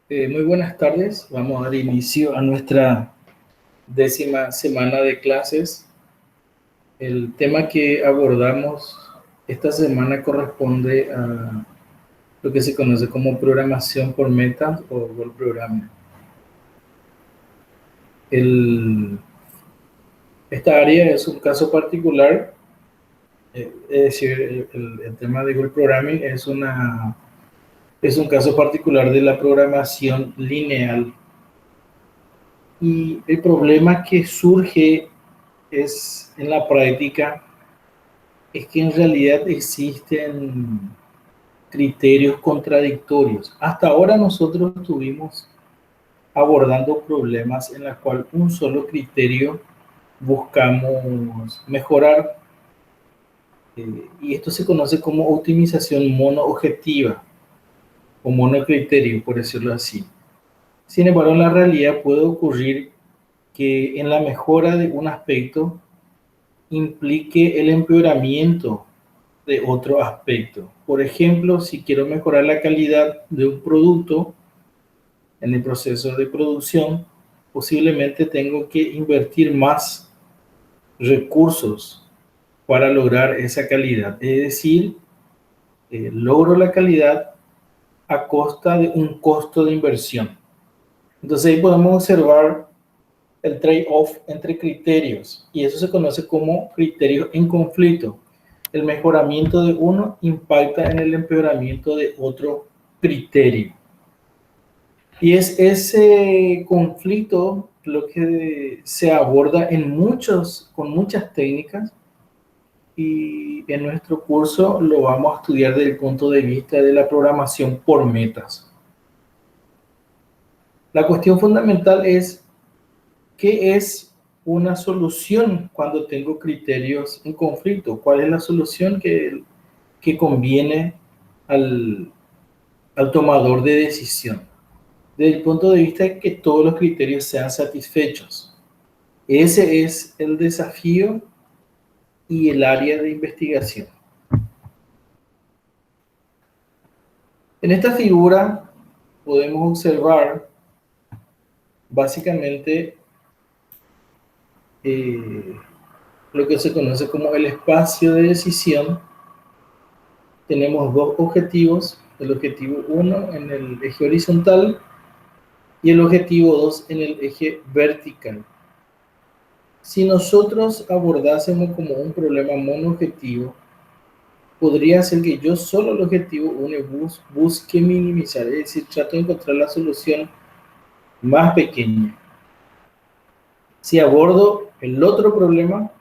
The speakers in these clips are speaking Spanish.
Muy buenas tardes. Vamos a dar inicio a nuestra 10ª semana de clases. El tema que abordamos esta semana corresponde a lo que se conoce como programación por metas o goal programming. Esta área es un caso particular, es decir, el tema de goal programming es un caso particular de la programación lineal. Y el problema que surge es en la práctica es que en realidad existen criterios contradictorios. Hasta ahora nosotros estuvimos abordando problemas en los cuales un solo criterio buscamos mejorar, y esto se conoce como optimización monoobjetiva o monocriterio, por decirlo así. Sin embargo, en la realidad puede ocurrir que en la mejora de un aspecto implique el empeoramiento de otro aspecto. Por ejemplo, si quiero mejorar la calidad de un producto en el proceso de producción, posiblemente tengo que invertir más recursos para lograr esa calidad. Es decir, logro la calidad a costa de un costo de inversión. Entonces ahí podemos observar el trade-off entre criterios, y eso se conoce como criterios en conflicto. El mejoramiento de uno impacta en el empeoramiento de otro criterio. Y es ese conflicto lo que se aborda con muchas técnicas, y en nuestro curso lo vamos a estudiar desde el punto de vista de la programación por metas. La cuestión fundamental es: ¿qué es una solución cuando tengo criterios en conflicto? ¿Cuál es la solución que conviene al, al tomador de decisión? Desde el punto de vista de que todos los criterios sean satisfechos. Ese es el desafío y el área de investigación. En esta figura podemos observar básicamente lo que se conoce como el espacio de decisión. Tenemos dos objetivos: el objetivo 1 en el eje horizontal y el objetivo 2 en el eje vertical. Si nosotros abordásemos como un problema monoobjetivo, podría ser que yo solo el objetivo 1 busque minimizar, es decir, trato de encontrar la solución más pequeña. Si abordo el otro problema,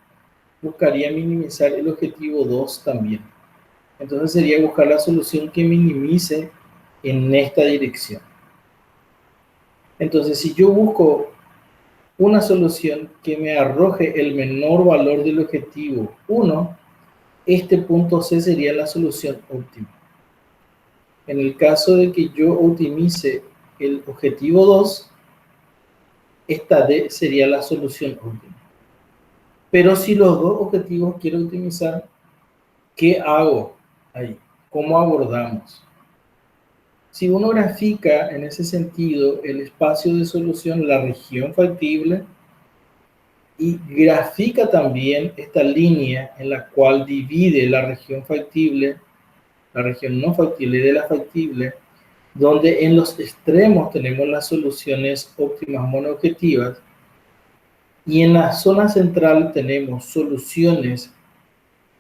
buscaría minimizar el objetivo 2 también. Entonces sería buscar la solución que minimice en esta dirección. Entonces, si yo busco una solución que me arroje el menor valor del objetivo 1, este punto C sería la solución óptima. En el caso de que yo optimice el objetivo 2, esta D sería la solución óptima. Pero si los dos objetivos quiero optimizar, ¿qué hago ahí? ¿Cómo abordamos? Si uno grafica en ese sentido el espacio de solución, la región factible, y grafica también esta línea en la cual divide la región factible, la región no factible de la factible, donde en los extremos tenemos las soluciones óptimas monoobjetivas, y en la zona central tenemos soluciones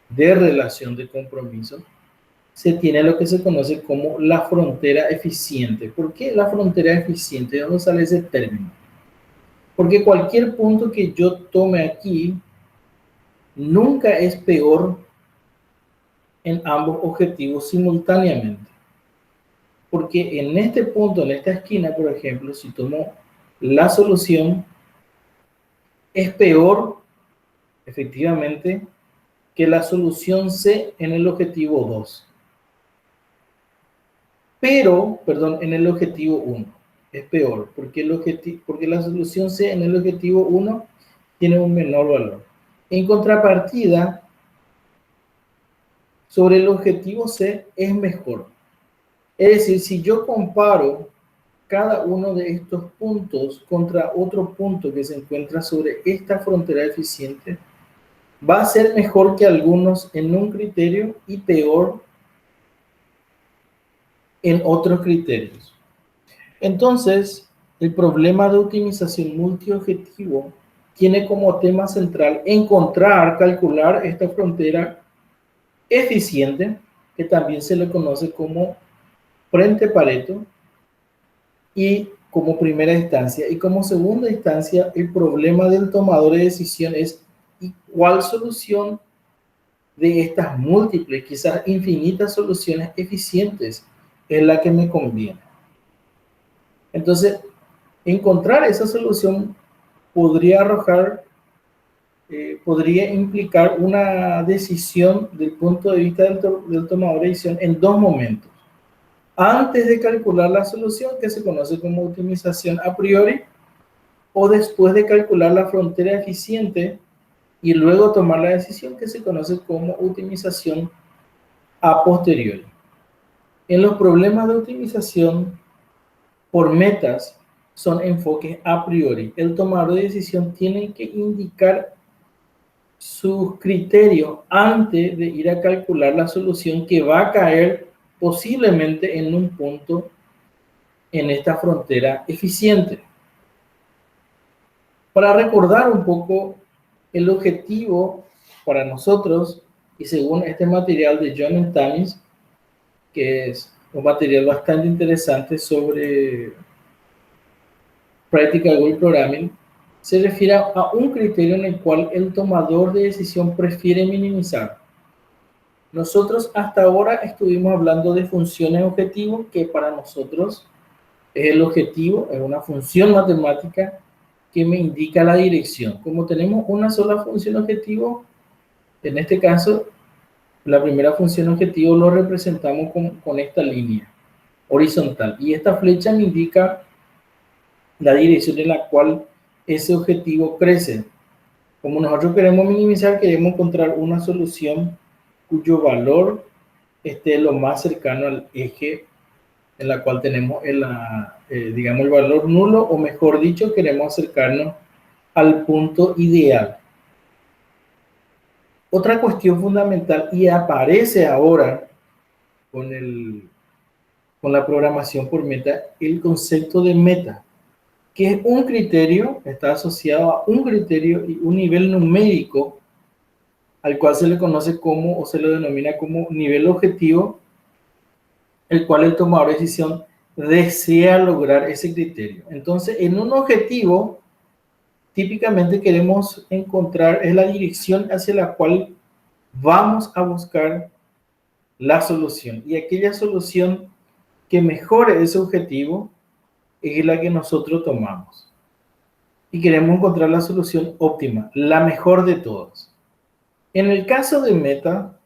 de relación de compromiso. Se tiene lo que se conoce como la frontera eficiente. ¿Por qué la frontera eficiente? ¿De dónde sale ese término? Porque cualquier punto que yo tome aquí nunca es peor en ambos objetivos simultáneamente. Porque en este punto, en esta esquina, por ejemplo, si tomo la solución, es peor, efectivamente, que la solución C en el objetivo 2. Pero, perdón, en el objetivo 1. Es peor, porque la solución C en el objetivo 1 tiene un menor valor. En contrapartida, sobre el objetivo C es mejor. Es decir, si yo comparo cada uno de estos puntos contra otro punto que se encuentra sobre esta frontera eficiente, va a ser mejor que algunos en un criterio y peor en otros criterios. Entonces, el problema de optimización multiobjetivo tiene como tema central encontrar, calcular esta frontera eficiente, que también se le conoce como frente Pareto, y como primera instancia. Y como segunda instancia, el problema del tomador de decisión es ¿y cuál solución de estas múltiples, quizás infinitas soluciones eficientes es la que me conviene? Entonces, encontrar esa solución podría arrojar, podría implicar una decisión del punto de vista del tomador de decisión en dos momentos. Antes de calcular la solución, que se conoce como optimización a priori, o después de calcular la frontera eficiente y luego tomar la decisión, que se conoce como optimización a posteriori. En los problemas de optimización por metas son enfoques a priori. El tomador de decisión tiene que indicar sus criterios antes de ir a calcular la solución que va a caer posiblemente en un punto en esta frontera eficiente. Para recordar un poco el objetivo para nosotros, y según este material de John Tanis, que es un material bastante interesante sobre Practical Goal Programming, se refiere a un criterio en el cual el tomador de decisión prefiere minimizar. Nosotros hasta ahora estuvimos hablando de funciones objetivos, que para nosotros es el objetivo, es una función matemática que me indica la dirección. Como tenemos una sola función objetivo, en este caso, la primera función objetivo lo representamos con esta línea horizontal. Y esta flecha me indica la dirección en la cual ese objetivo crece. Como nosotros queremos minimizar, queremos encontrar una solución cuyo valor esté lo más cercano al eje en la cual tenemos digamos, el valor nulo, o mejor dicho, queremos acercarnos al punto ideal. Otra cuestión fundamental, y aparece ahora con la programación por meta, el concepto de meta, que es un criterio, está asociado a un criterio y un nivel numérico al cual se le conoce como, o se lo denomina como nivel objetivo, el cual el tomador de decisión desea lograr ese criterio. Entonces, en un objetivo, típicamente queremos encontrar es la dirección hacia la cual vamos a buscar la solución. Y aquella solución que mejore ese objetivo es la que nosotros tomamos. Y queremos encontrar la solución óptima, la mejor de todas. En el caso de meta,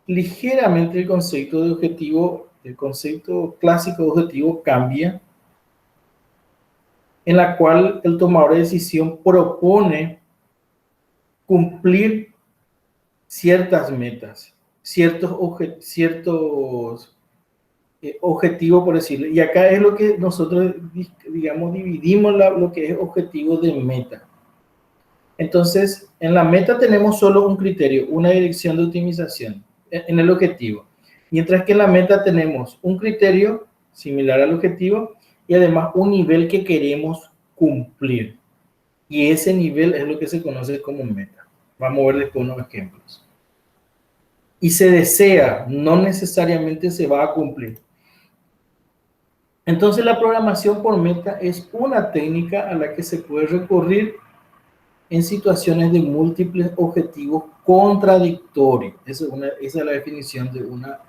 ligeramente el concepto de objetivo, el concepto clásico de objetivo cambia, en la cual el tomador de decisión propone cumplir ciertas metas, ciertos objetivos, por decirlo. Y acá es lo que nosotros, digamos, dividimos lo que es objetivo de meta. Entonces, en la meta tenemos solo un criterio, una dirección de optimización en el objetivo. Mientras que en la meta tenemos un criterio similar al objetivo y además un nivel que queremos cumplir. Y ese nivel es lo que se conoce como meta. Vamos a ver después unos ejemplos. Y se desea, no necesariamente se va a cumplir. Entonces la programación por meta es una técnica a la que se puede recurrir en situaciones de múltiples objetivos contradictorios. Esa es la definición de una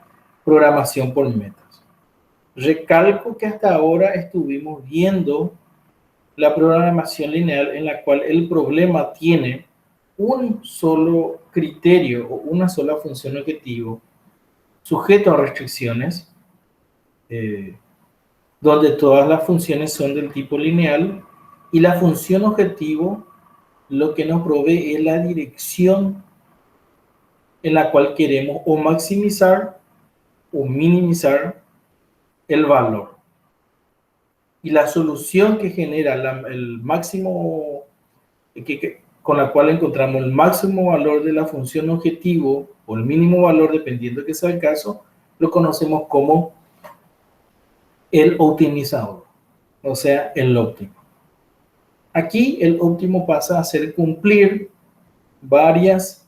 programación por metas. Recalco que hasta ahora estuvimos viendo la programación lineal en la cual el problema tiene un solo criterio o una sola función objetivo sujeto a restricciones, donde todas las funciones son del tipo lineal, y la función objetivo lo que nos provee es la dirección en la cual queremos o maximizar o minimizar el valor. y la solución que genera el máximo, con la cual encontramos el máximo valor de la función objetivo o el mínimo valor, dependiendo de que sea el caso, lo conocemos como el optimizador, o sea, el óptimo. Aquí el óptimo pasa a ser cumplir varios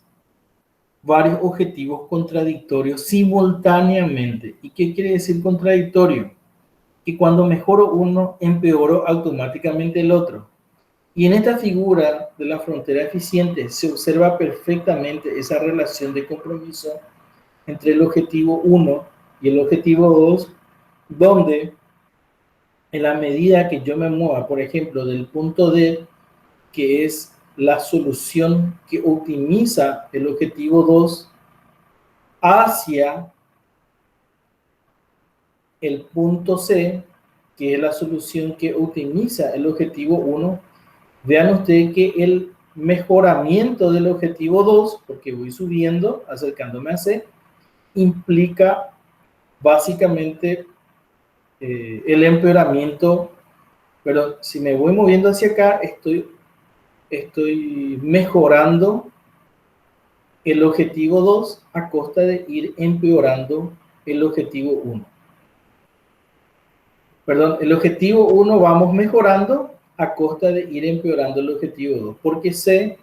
objetivos contradictorios simultáneamente. ¿Y qué quiere decir contradictorio? Que cuando mejoro uno, empeoro automáticamente el otro. Y en esta figura de la frontera eficiente se observa perfectamente esa relación de compromiso entre el objetivo 1 y el objetivo 2, donde en la medida que yo me mueva, por ejemplo, del punto D, que es la solución que optimiza el objetivo 2, hacia el punto C, que es la solución que optimiza el objetivo 1, vean ustedes que el mejoramiento del objetivo 2, porque voy subiendo, acercándome a C, implica básicamente el empeoramiento, pero si me voy moviendo hacia acá, estoy mejorando el objetivo 2 a costa de ir empeorando el objetivo 1. Perdón, el objetivo 1 vamos mejorando a costa de ir empeorando el objetivo 2, porque C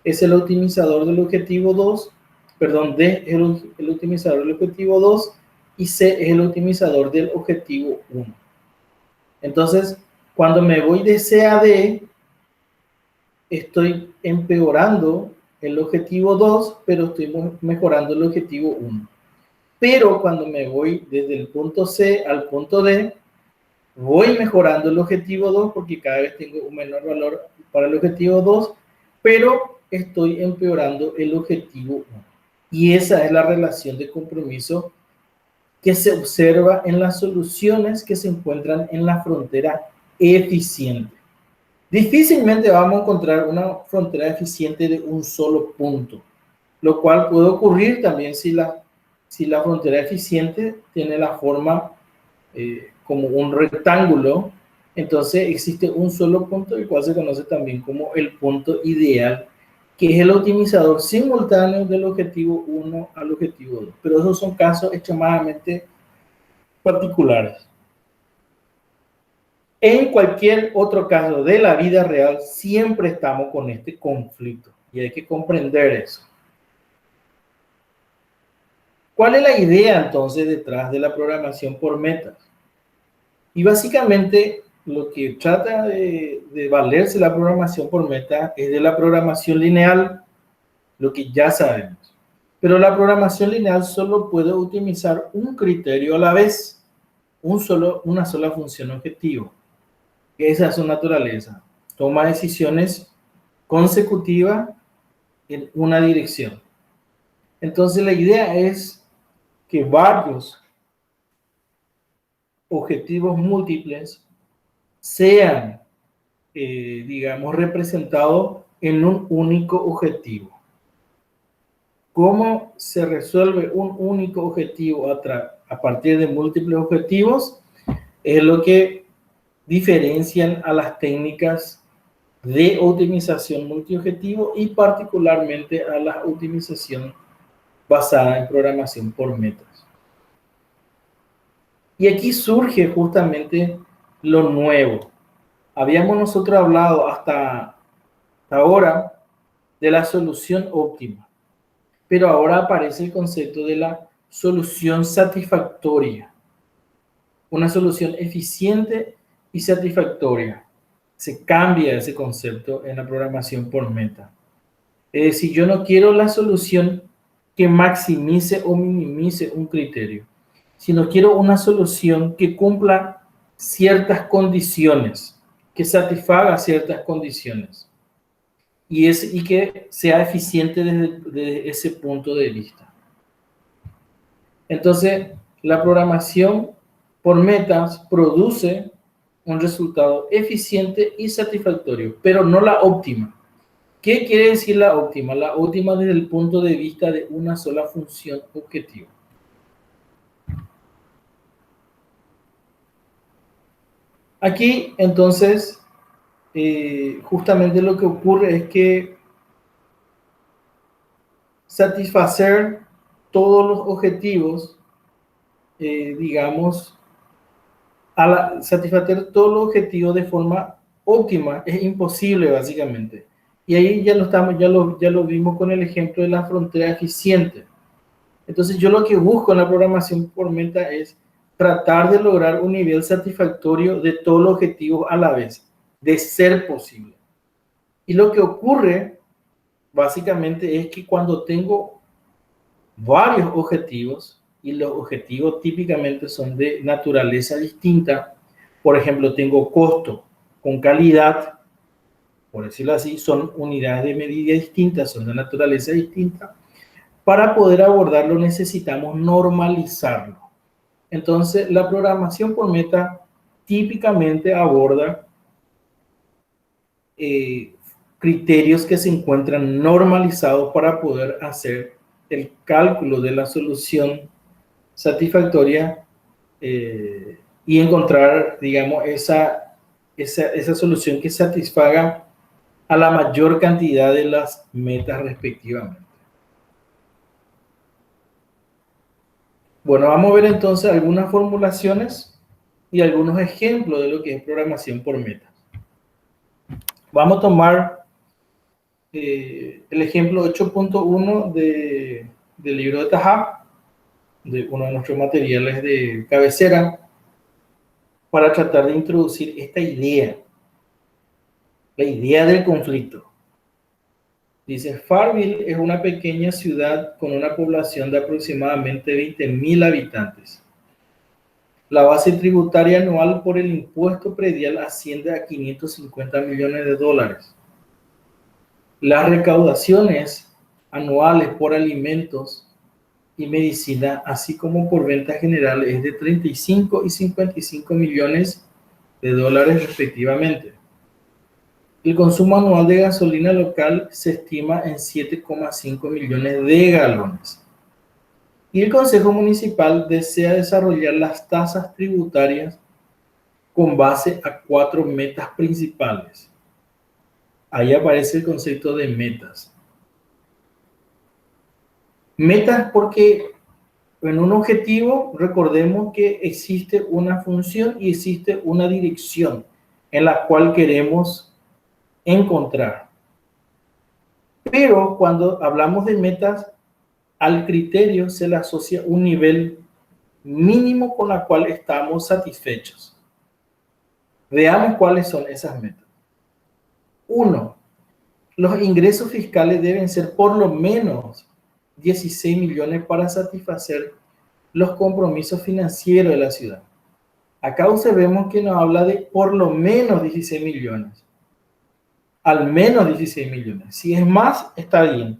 es el optimizador del objetivo 2, perdón, D es el optimizador del objetivo 2 y C es el optimizador del objetivo 1. Entonces, cuando me voy de C a D, estoy empeorando el objetivo 2, pero estoy mejorando el objetivo 1. Pero cuando me voy desde el punto C al punto D, voy mejorando el objetivo 2 porque cada vez tengo un menor valor para el objetivo 2, pero estoy empeorando el objetivo 1. Y esa es la relación de compromiso que se observa en las soluciones que se encuentran en la frontera eficiente. Difícilmente vamos a encontrar una frontera eficiente de un solo punto, lo cual puede ocurrir también si la frontera eficiente tiene la forma como un rectángulo. Entonces existe un solo punto, el cual se conoce también como el punto ideal, que es el optimizador simultáneo del objetivo 1 al objetivo 2. Pero esos son casos extremadamente particulares. En cualquier otro caso de la vida real, siempre estamos con este conflicto y hay que comprender eso. ¿Cuál es la idea entonces detrás de la programación por metas? Y básicamente lo que trata de valerse la programación por meta es de la programación lineal, lo que ya sabemos. Pero la programación lineal solo puede optimizar un criterio a la vez, una sola función objetivo. Esa es su naturaleza. Toma decisiones consecutivas en una dirección. Entonces la idea es que varios objetivos múltiples sean, digamos, representados en un único objetivo. ¿Cómo se resuelve un único objetivo a partir de múltiples objetivos? Es lo que diferencian a las técnicas de optimización multiobjetivo y particularmente a la optimización basada en programación por metas. Y aquí surge justamente lo nuevo. Habíamos nosotros hablado hasta ahora de la solución óptima, pero ahora aparece el concepto de la solución satisfactoria, una solución eficiente y satisfactoria. Se cambia ese concepto en la programación por meta. Es decir, yo no quiero la solución que maximice o minimice un criterio, sino quiero una solución que cumpla ciertas condiciones, que satisfaga ciertas condiciones y que sea eficiente desde ese punto de vista. Entonces, la programación por metas produce un resultado eficiente y satisfactorio, pero no la óptima. ¿Qué quiere decir la óptima? La óptima desde el punto de vista de una sola función objetiva. Aquí, entonces, justamente lo que ocurre es que satisfacer todos los objetivos, digamos, satisfacer todos los objetivos de forma óptima es imposible, básicamente. Y ahí ya lo vimos con el ejemplo de la frontera eficiente. Entonces, yo lo que busco en la programación por meta es tratar de lograr un nivel satisfactorio de todos los objetivos a la vez, de ser posible. Y lo que ocurre, básicamente, es que cuando tengo varios objetivos, y los objetivos típicamente son de naturaleza distinta, por ejemplo, tengo costo con calidad, por decirlo así, son unidades de medida distintas, son de naturaleza distinta. Para poder abordarlo necesitamos normalizarlo. Entonces, la programación por meta típicamente aborda criterios que se encuentran normalizados para poder hacer el cálculo de la solución satisfactoria y encontrar, digamos, esa solución que satisfaga a la mayor cantidad de las metas respectivamente. Bueno, vamos a ver entonces algunas formulaciones y algunos ejemplos de lo que es programación por metas. Vamos a tomar el ejemplo 8.1 del libro de Tahab, de uno de nuestros materiales de cabecera, para tratar de introducir esta idea, la idea del conflicto. Dice, Farmville es una pequeña ciudad con una población de aproximadamente 20.000 habitantes. La base tributaria anual por el impuesto predial asciende a 550 millones de dólares. Las recaudaciones anuales por alimentos y medicina, así como por ventas generales, es de 35 y 55 millones de dólares respectivamente. El consumo anual de gasolina local se estima en 7,5 millones de galones. Y el Consejo Municipal desea desarrollar las tasas tributarias con base a 4 metas principales. Ahí aparece el concepto de metas. Metas porque en un objetivo, recordemos que existe una función y existe una dirección en la cual queremos encontrar. Pero cuando hablamos de metas, al criterio se le asocia un nivel mínimo con la cual estamos satisfechos. Veamos cuáles son esas metas. 1. Los ingresos fiscales deben ser por lo menos 16 millones para satisfacer los compromisos financieros de la ciudad. Acá observemos que nos habla de por lo menos 16 millones. Al menos 16 millones. Si es más, está bien.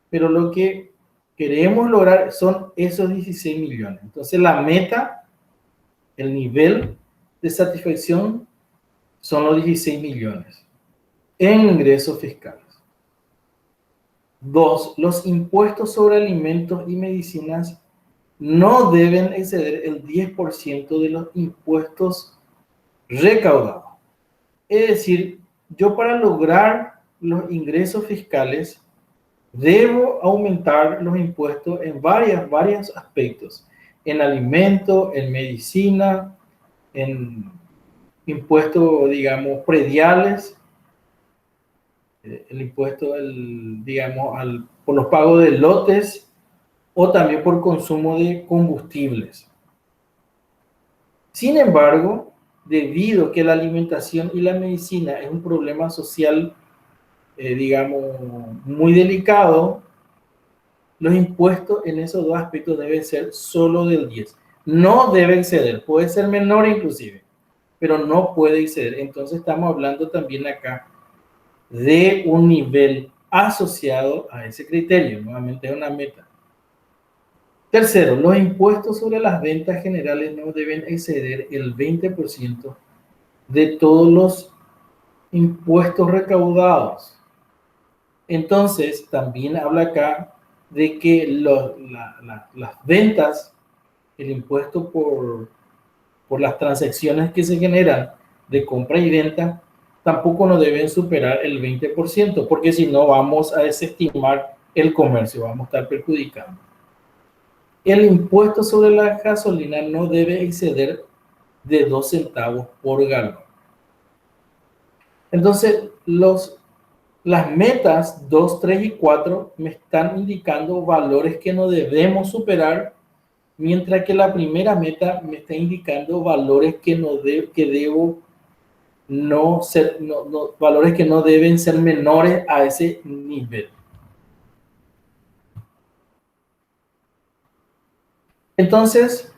Pero lo que queremos lograr son esos 16 millones. Entonces la meta, el nivel de satisfacción son los 16 millones en ingresos fiscales. 2. Los impuestos sobre alimentos y medicinas no deben exceder el 10% de los impuestos recaudados. Es decir, yo para lograr los ingresos fiscales debo aumentar los impuestos en varios aspectos. En alimentos, en medicina, en impuestos, digamos, prediales, el impuesto, digamos, por los pagos de lotes o también por consumo de combustibles. Sin embargo, debido a que la alimentación y la medicina es un problema social, digamos, muy delicado, los impuestos en esos dos aspectos deben ser solo del 10. No debe exceder, puede ser menor inclusive, pero no puede exceder. Entonces estamos hablando también acá de un nivel asociado a ese criterio. Nuevamente es una meta. Tercero, los impuestos sobre las ventas generales no deben exceder el 20% de todos los impuestos recaudados. Entonces, también habla acá de que las ventas, el impuesto por las transacciones que se generan de compra y venta tampoco no deben superar el 20%, porque si no vamos a desestimar el comercio, vamos a estar perjudicando. El impuesto sobre la gasolina no debe exceder de 2 centavos por galón. Entonces, las metas 2, 3 y 4 me están indicando valores que no debemos superar, mientras que la primera meta me está indicando valores que debo no ser, valores que no deben ser menores a ese nivel. Entonces,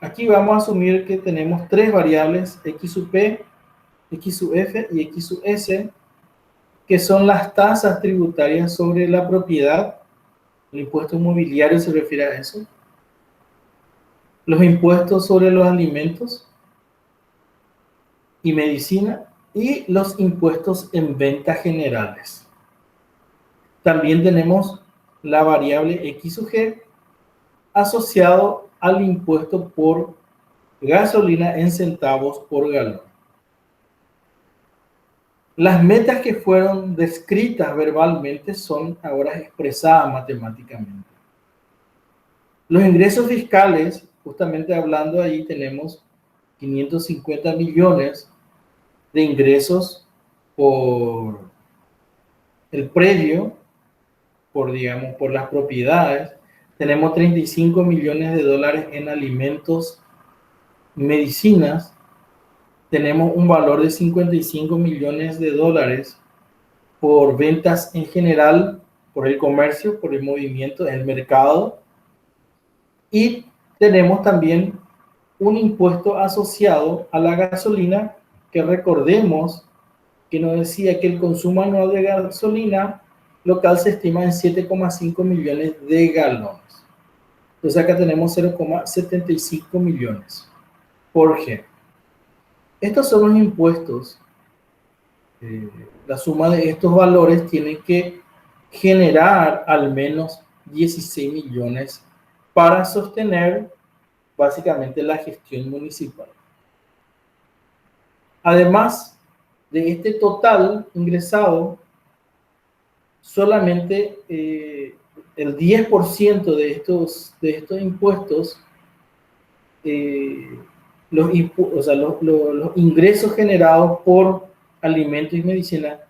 aquí vamos a asumir que tenemos tres variables, X sub P, X sub F y X sub S, que son las tasas tributarias sobre la propiedad. El impuesto inmobiliario se refiere a eso. Los impuestos sobre los alimentos y medicina y los impuestos en ventas generales. También tenemos la variable X sub G asociado al impuesto por gasolina en centavos por galón. Las metas que fueron descritas verbalmente son ahora expresadas matemáticamente. Los ingresos fiscales, justamente hablando ahí, tenemos 550 millones de ingresos por el predio, por las propiedades. Tenemos 35 millones de dólares en alimentos, medicinas. Tenemos un valor de 55 millones de dólares por ventas en general, por el comercio, por el movimiento, el mercado. Y tenemos también un impuesto asociado a la gasolina, que recordemos que nos decía que el consumo anual de gasolina local se estima en 7,5 millones de galones. Entonces acá tenemos 0,75 millones por G. Estos son los impuestos. La suma de estos valores tiene que generar al menos 16 millones para sostener básicamente la gestión municipal. Además de este total ingresado, solamente el 10% de estos impuestos, los ingresos generados por alimentos y medicina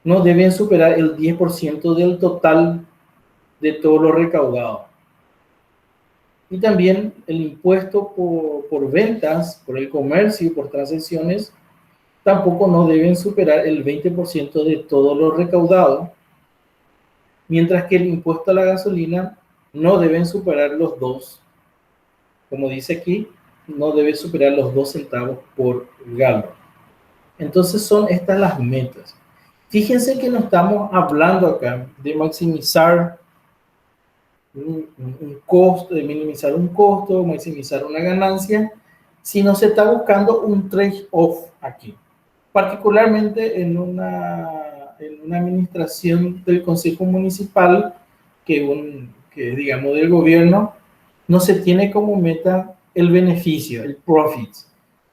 no deben superar el 10% del total de todo lo recaudado. Y también el impuesto por ventas, por el comercio y por transacciones, tampoco no deben superar el 20% de todo lo recaudado, mientras que el impuesto a la gasolina no deben superar los 2, como dice aquí, no debe superar los 2 centavos por galón. Entonces son estas las metas. Fíjense que no estamos hablando acá de maximizar un costo, de minimizar un costo, maximizar una ganancia, sino se está buscando un trade-off aquí. Particularmente en una administración del Consejo Municipal, que digamos del gobierno, no se tiene como meta el beneficio, el profit,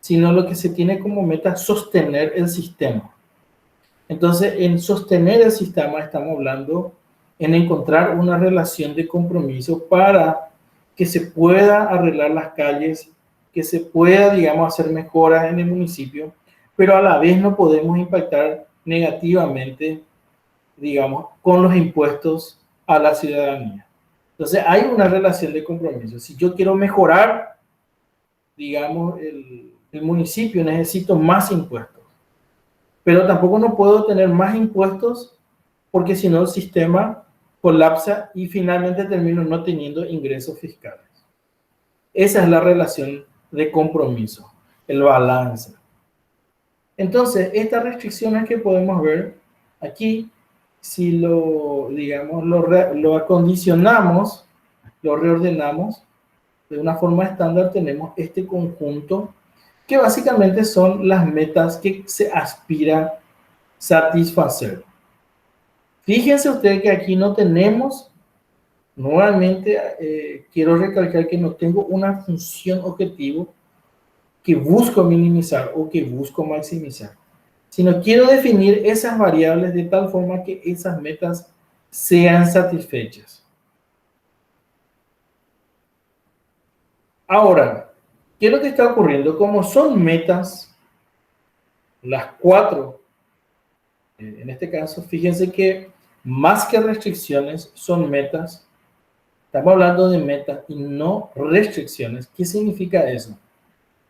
sino lo que se tiene como meta sostener el sistema. Entonces, en sostener el sistema estamos hablando en encontrar una relación de compromiso para que se pueda arreglar las calles, que se pueda, digamos, hacer mejoras en el municipio, pero a la vez no podemos impactar negativamente, digamos, con los impuestos a la ciudadanía. Entonces, hay una relación de compromiso. Si yo quiero mejorar, digamos, el municipio, necesito más impuestos. Pero tampoco no puedo tener más impuestos porque si no el sistema colapsa y finalmente termino no teniendo ingresos fiscales. Esa es la relación de compromiso, el balance. Entonces, estas restricciones que podemos ver aquí, si lo acondicionamos, lo reordenamos, de una forma estándar tenemos este conjunto que básicamente son las metas que se aspira satisfacer. Fíjense ustedes que aquí no tenemos, nuevamente quiero recalcar que no tengo una función objetivo, que busco minimizar o que busco maximizar, sino quiero definir esas variables de tal forma que esas metas sean satisfechas. Ahora, ¿qué es lo que está ocurriendo? Como son metas, las cuatro, en este caso, fíjense que más que restricciones son metas. Estamos hablando de metas y no restricciones. ¿Qué significa eso?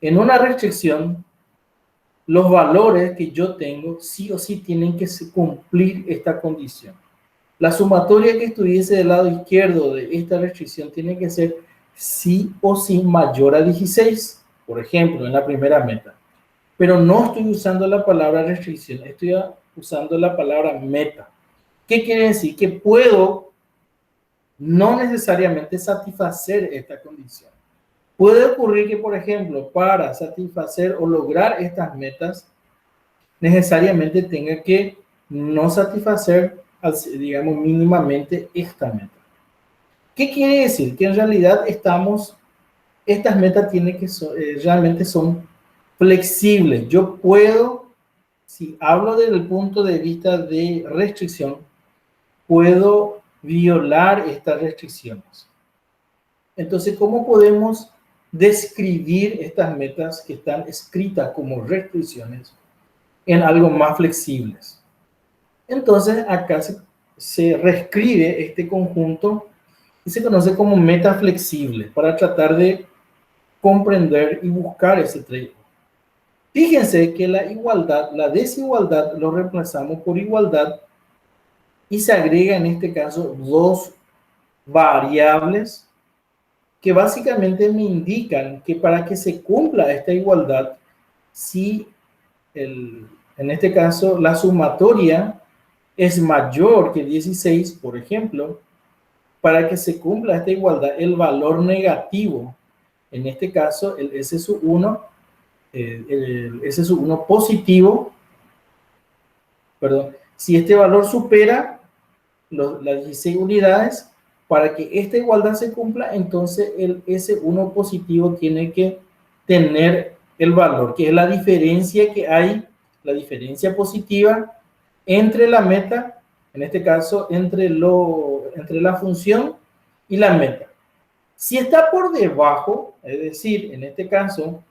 En una restricción, los valores que yo tengo sí o sí tienen que cumplir esta condición. La sumatoria que estuviese del lado izquierdo de esta restricción tiene que ser sí o sí mayor a 16, por ejemplo, en la primera meta. Pero no estoy usando la palabra restricción, estoy usando la palabra meta. ¿Qué quiere decir? Que puedo no necesariamente satisfacer esta condición. Puede ocurrir que, por ejemplo, para satisfacer o lograr estas metas, necesariamente tenga que no satisfacer, digamos, mínimamente esta meta. ¿Qué quiere decir? Que en realidad estas metas tienen que realmente son flexibles. Yo puedo, si hablo desde el punto de vista de restricción, puedo violar estas restricciones. Entonces, ¿cómo podemos describir estas metas que están escritas como restricciones en algo más flexibles? Entonces, acá se reescribe este conjunto y se conoce como meta flexible para tratar de comprender y buscar ese trade. Fíjense que la igualdad, la desigualdad lo reemplazamos por igualdad y se agrega en este caso dos variables que básicamente me indican que para que se cumpla esta igualdad, si en este caso la sumatoria es mayor que 16, por ejemplo, para que se cumpla esta igualdad, el valor negativo, en este caso el S sub 1, el S sub 1 positivo, perdón, si este valor supera las 16 unidades, para que esta igualdad se cumpla, entonces el S1 positivo tiene que tener el valor, que es la diferencia que hay, la diferencia positiva entre la meta, en este caso entre la función y la meta. Si está por debajo, es decir, en este caso,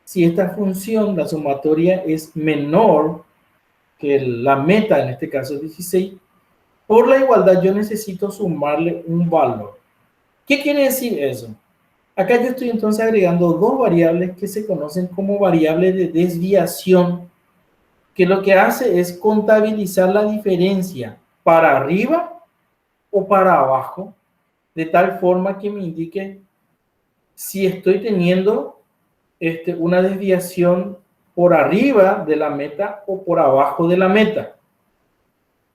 si esta función, la sumatoria, es menor que la meta, en este caso 16, por la igualdad yo necesito sumarle un valor. ¿Qué quiere decir eso? Acá yo estoy entonces agregando dos variables que se conocen como variables de desviación, que lo que hace es contabilizar la diferencia para arriba o para abajo, de tal forma que me indique si estoy teniendo una desviación por arriba de la meta o por abajo de la meta.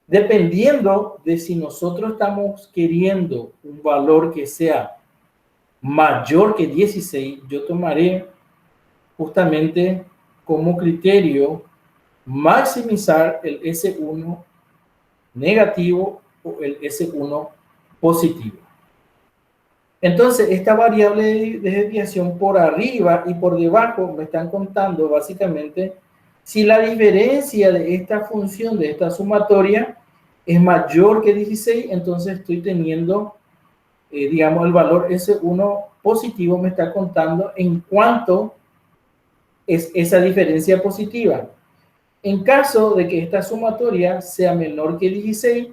Dependiendo de si nosotros estamos queriendo un valor que sea mayor que 16, yo tomaré justamente como criterio maximizar el S1 negativo o el S1 positivo. Entonces, esta variable de desviación por arriba y por debajo me están contando básicamente si la diferencia de esta función, de esta sumatoria, es mayor que 16, entonces estoy teniendo, digamos, el valor S1 positivo me está contando en cuánto es esa diferencia positiva. En caso de que esta sumatoria sea menor que 16,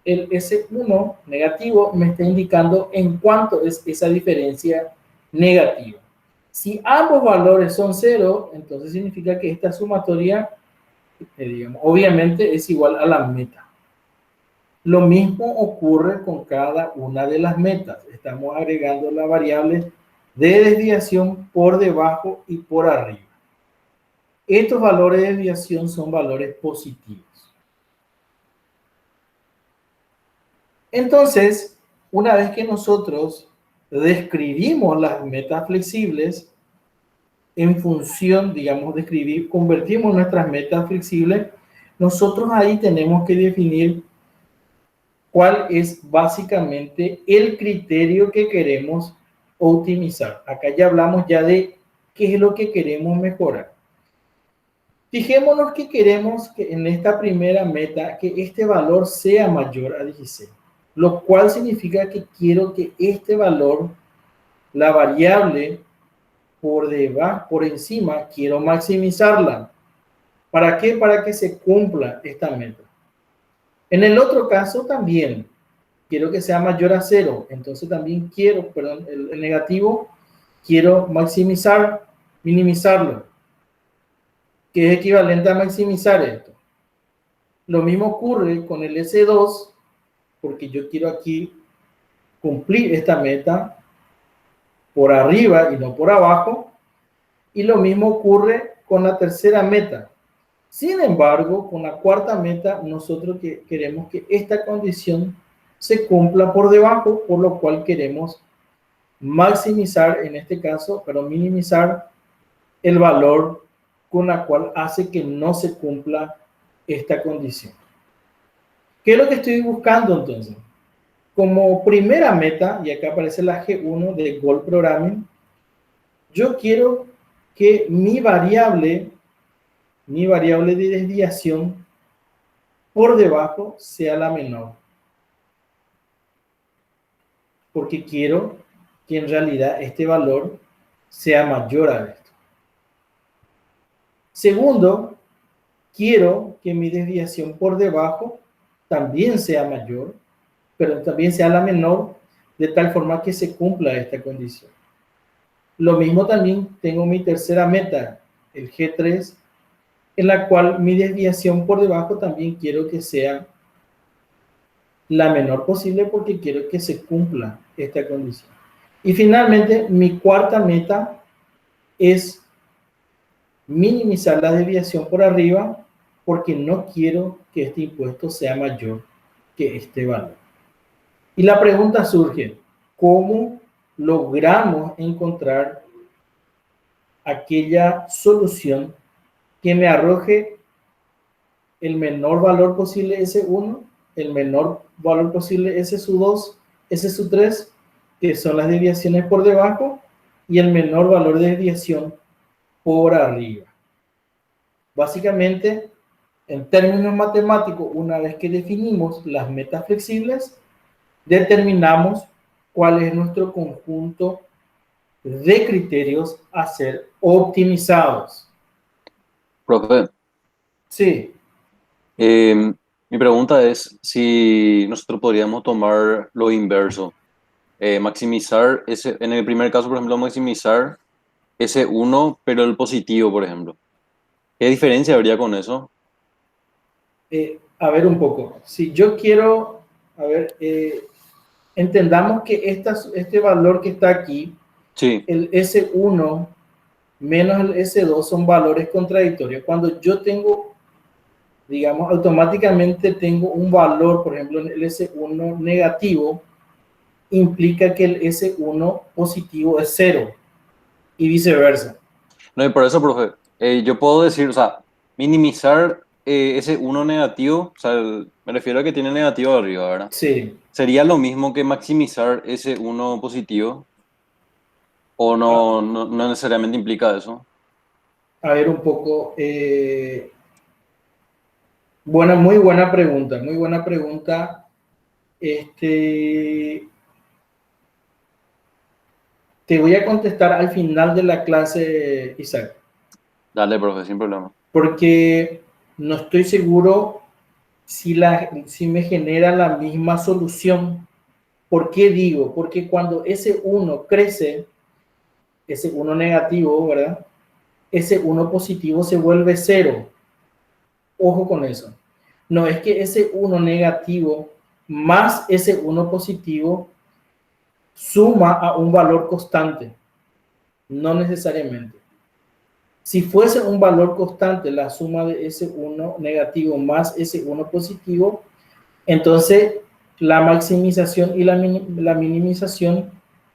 el S1 negativo me está indicando en cuánto es esa diferencia negativa. Si ambos valores son 0, entonces significa que esta sumatoria, digamos, obviamente es igual a la meta. Lo mismo ocurre con cada una de las metas. Estamos agregando la variable de desviación por debajo y por arriba. Estos valores de desviación son valores positivos. Entonces, una vez que nosotros describimos las metas flexibles, en función, digamos, convertimos nuestras metas flexibles, nosotros ahí tenemos que definir cuál es básicamente el criterio que queremos optimizar. Acá ya hablamos ya de qué es lo que queremos mejorar. Fijémonos que queremos que en esta primera meta que este valor sea mayor a 16, lo cual significa que quiero que este valor, la variable por debajo, por encima, quiero maximizarla. ¿Para qué? Para que se cumpla esta meta. En el otro caso también quiero que sea mayor a 0, entonces también quiero, perdón, el negativo quiero maximizar, minimizarlo, que es equivalente a maximizar esto. Lo mismo ocurre con el S2, porque yo quiero aquí cumplir esta meta por arriba y no por abajo, y lo mismo ocurre con la tercera meta. Sin embargo, con la cuarta meta, nosotros queremos que esta condición se cumpla por debajo, por lo cual queremos maximizar, en este caso, pero minimizar el valor con la cual hace que no se cumpla esta condición. ¿Qué es lo que estoy buscando entonces? Como primera meta, y acá aparece la G1 de Goal Programming, yo quiero que mi variable de desviación por debajo sea la menor. Porque quiero que en realidad este valor sea mayor a esto. Segundo, quiero que mi desviación por debajo también sea mayor, pero también sea la menor, de tal forma que se cumpla esta condición. Lo mismo también tengo mi tercera meta, el G3, en la cual mi desviación por debajo también quiero que sea la menor posible porque quiero que se cumpla esta condición. Y finalmente, mi cuarta meta es minimizar la desviación por arriba porque no quiero que este impuesto sea mayor que este valor. Y la pregunta surge, ¿cómo logramos encontrar aquella solución que me arroje el menor valor posible S1, el menor valor posible S sub 2, S sub 3, que son las desviaciones por debajo, y el menor valor de desviación por arriba? Básicamente, en términos matemáticos, una vez que definimos las metas flexibles, determinamos cuál es nuestro conjunto de criterios a ser optimizados. Profe, Sí. mi pregunta es si nosotros podríamos tomar lo inverso, maximizar ese, en el primer caso, por ejemplo, maximizar ese uno, pero el positivo, por ejemplo. ¿Qué diferencia habría con eso? A ver un poco. Si yo quiero, a ver, entendamos que este valor que está aquí, Sí, el S1 menos el S2 son valores contradictorios. Cuando yo tengo, digamos, automáticamente tengo un valor, por ejemplo, el S1 negativo, implica que el S1 positivo es 0 y viceversa. no, y por eso, profe, yo puedo decir, o sea, minimizar ese uno negativo, o sea, me refiero a que tiene negativo arriba, ¿verdad? Sí. ¿Sería lo mismo que maximizar ese uno positivo? ¿O A, no necesariamente implica eso? a ver un poco. Buena, muy buena pregunta, muy buena pregunta. Este, te voy a contestar al final de la clase, Isaac, Dale, profe, sin problema. porque no estoy seguro si me genera la misma solución. ¿Por qué digo? Porque cuando ese uno crece, ese uno negativo, ¿verdad? Ese uno positivo se vuelve 0. Ojo con eso. No es que ese uno negativo más ese uno positivo suma a un valor constante. No necesariamente. Si fuese un valor constante la suma de ese uno negativo más ese uno positivo, entonces la maximización y la minimización,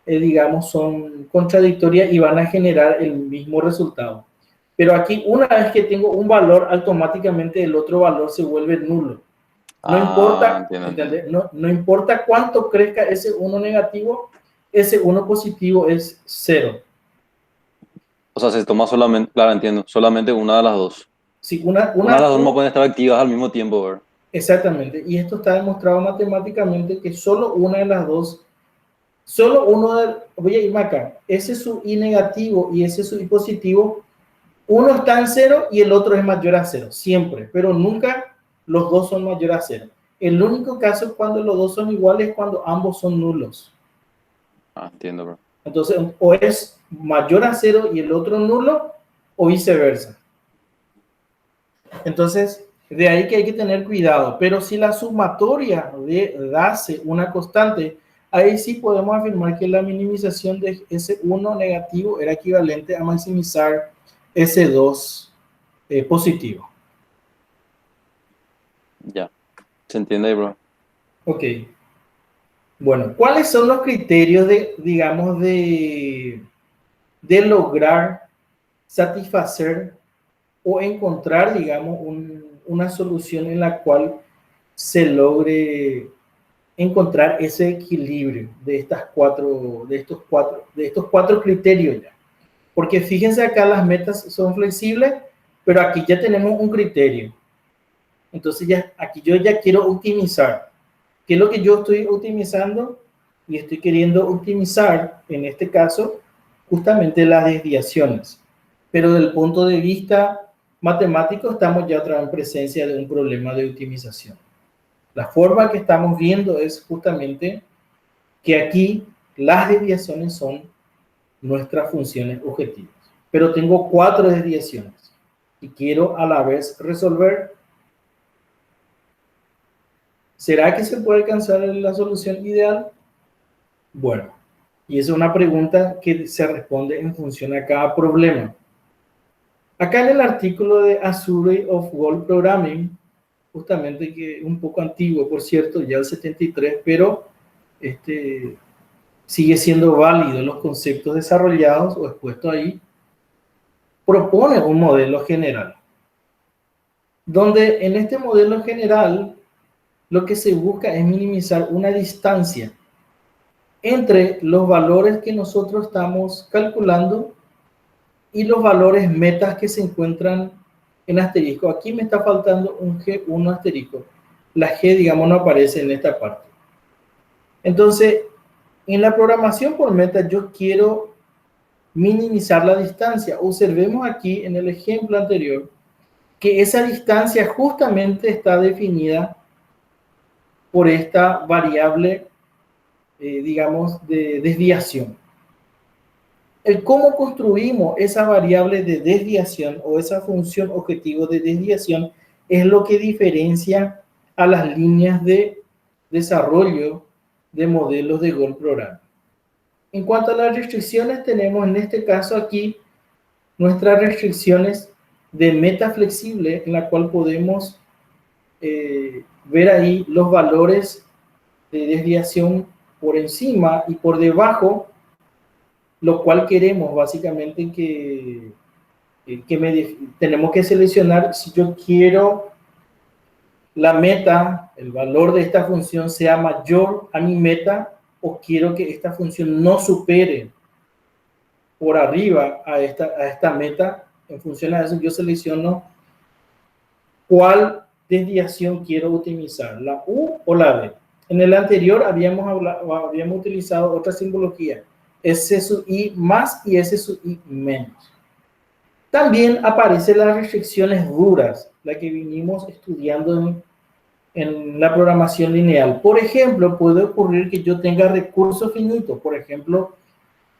digamos, son contradictorias y van a generar el mismo resultado. Pero aquí, una vez que tengo un valor, automáticamente el otro valor se vuelve nulo. No Ah, importa, entiendo, entiendo. ¿entendés? No importa cuánto crezca ese uno negativo, ese uno positivo es 0. O sea, se toma solamente, claro, entiendo, solamente una de las dos. Si Una de una las dos no o pueden estar activas al mismo tiempo, ¿verdad? exactamente, y esto está demostrado matemáticamente que solo una de las dos, solo uno de, voy a irme acá, ese es su I negativo y ese es su I positivo, uno está en cero y el otro es mayor a cero, siempre, pero nunca los dos son mayor a cero. El único caso es cuando los dos son iguales, cuando ambos son nulos. Ah, entiendo, bro. Entonces, o es mayor a cero y el otro nulo, o viceversa. Entonces, de ahí que hay que tener cuidado. Pero si la sumatoria dase una constante, ahí sí podemos afirmar que la minimización de S1 negativo era equivalente a maximizar S2 positivo. Ya. ¿Se entiende, bro? Ok. Bueno, ¿cuáles son los criterios de, digamos, de lograr satisfacer o encontrar, digamos, una solución en la cual se logre encontrar ese equilibrio de estos cuatro criterios ya? Porque fíjense acá, las metas son flexibles, pero aquí ya tenemos un criterio. Entonces ya aquí yo ya quiero optimizar. ¿Qué es lo que yo estoy optimizando? Y estoy queriendo optimizar, en este caso, justamente las desviaciones. Pero desde el punto de vista matemático, estamos ya otra vez en presencia de un problema de optimización. La forma que estamos viendo es justamente que aquí las desviaciones son nuestras funciones objetivas. Pero tengo 4 desviaciones y quiero a la vez resolver. ¿Será que se puede alcanzar la solución ideal? Bueno, y esa es una pregunta que se responde en función a cada problema. Acá en el artículo de A Survey of Goal Programming, justamente que es un poco antiguo, por cierto, ya el 73, pero sigue siendo válido los conceptos desarrollados o expuestos ahí, propone un modelo general, donde en este modelo general lo que se busca es minimizar una distancia entre los valores que nosotros estamos calculando y los valores metas que se encuentran en asterisco. Aquí me está faltando un G1 asterisco. La G, digamos, no aparece en esta parte. Entonces, en la programación por meta yo quiero minimizar la distancia. Observemos aquí en el ejemplo anterior que esa distancia justamente está definida por esta variable, digamos, de desviación. El cómo construimos esa variable de desviación o esa función objetivo de desviación es lo que diferencia a las líneas de desarrollo de modelos de Goal Program. En cuanto a las restricciones, tenemos en este caso aquí nuestras restricciones de meta flexible, en la cual podemos ver ahí los valores de desviación por encima y por debajo, lo cual queremos básicamente tenemos que seleccionar si yo quiero la meta, el valor de esta función sea mayor a mi meta, o quiero que esta función no supere por arriba a esta meta. En función a eso yo selecciono cuál desviación quiero optimizar, la U o la B. En el anterior habíamos utilizado otra simbología, S sub I más y S sub I menos. También aparecen las restricciones duras, la que vinimos estudiando en la programación lineal. Por ejemplo, puede ocurrir que yo tenga recursos finitos, por ejemplo,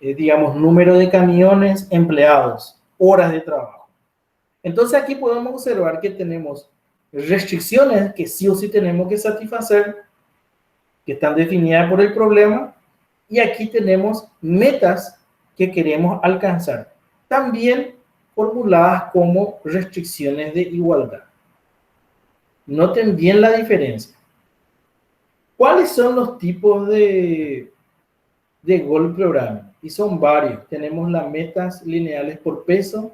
digamos, número de camiones empleados, horas de trabajo. Entonces aquí podemos observar que tenemos restricciones que sí o sí tenemos que satisfacer, que están definidas por el problema, y aquí tenemos metas que queremos alcanzar, también formuladas como restricciones de igualdad. Noten bien la diferencia. ¿Cuáles son los tipos de Goal Programming? Y son varios. Tenemos las metas lineales por peso,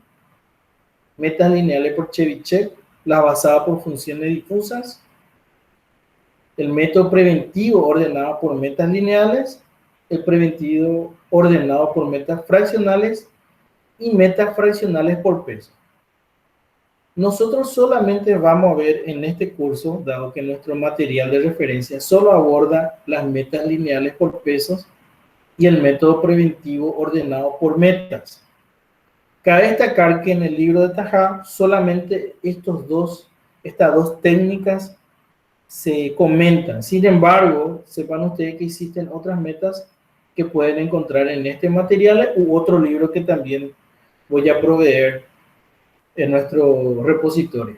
metas lineales por Chebyshev, las basadas por funciones difusas, el método preventivo ordenado por metas lineales, el preventivo ordenado por metas fraccionales y metas fraccionales por peso. Nosotros solamente vamos a ver en este curso, dado que nuestro material de referencia solo aborda las metas lineales por pesos y el método preventivo ordenado por metas. Cabe destacar que en el libro de Tahá solamente estas dos técnicas se comentan. Sin embargo, sepan ustedes que existen otras metas que pueden encontrar en este material u otro libro que también voy a proveer en nuestro repositorio.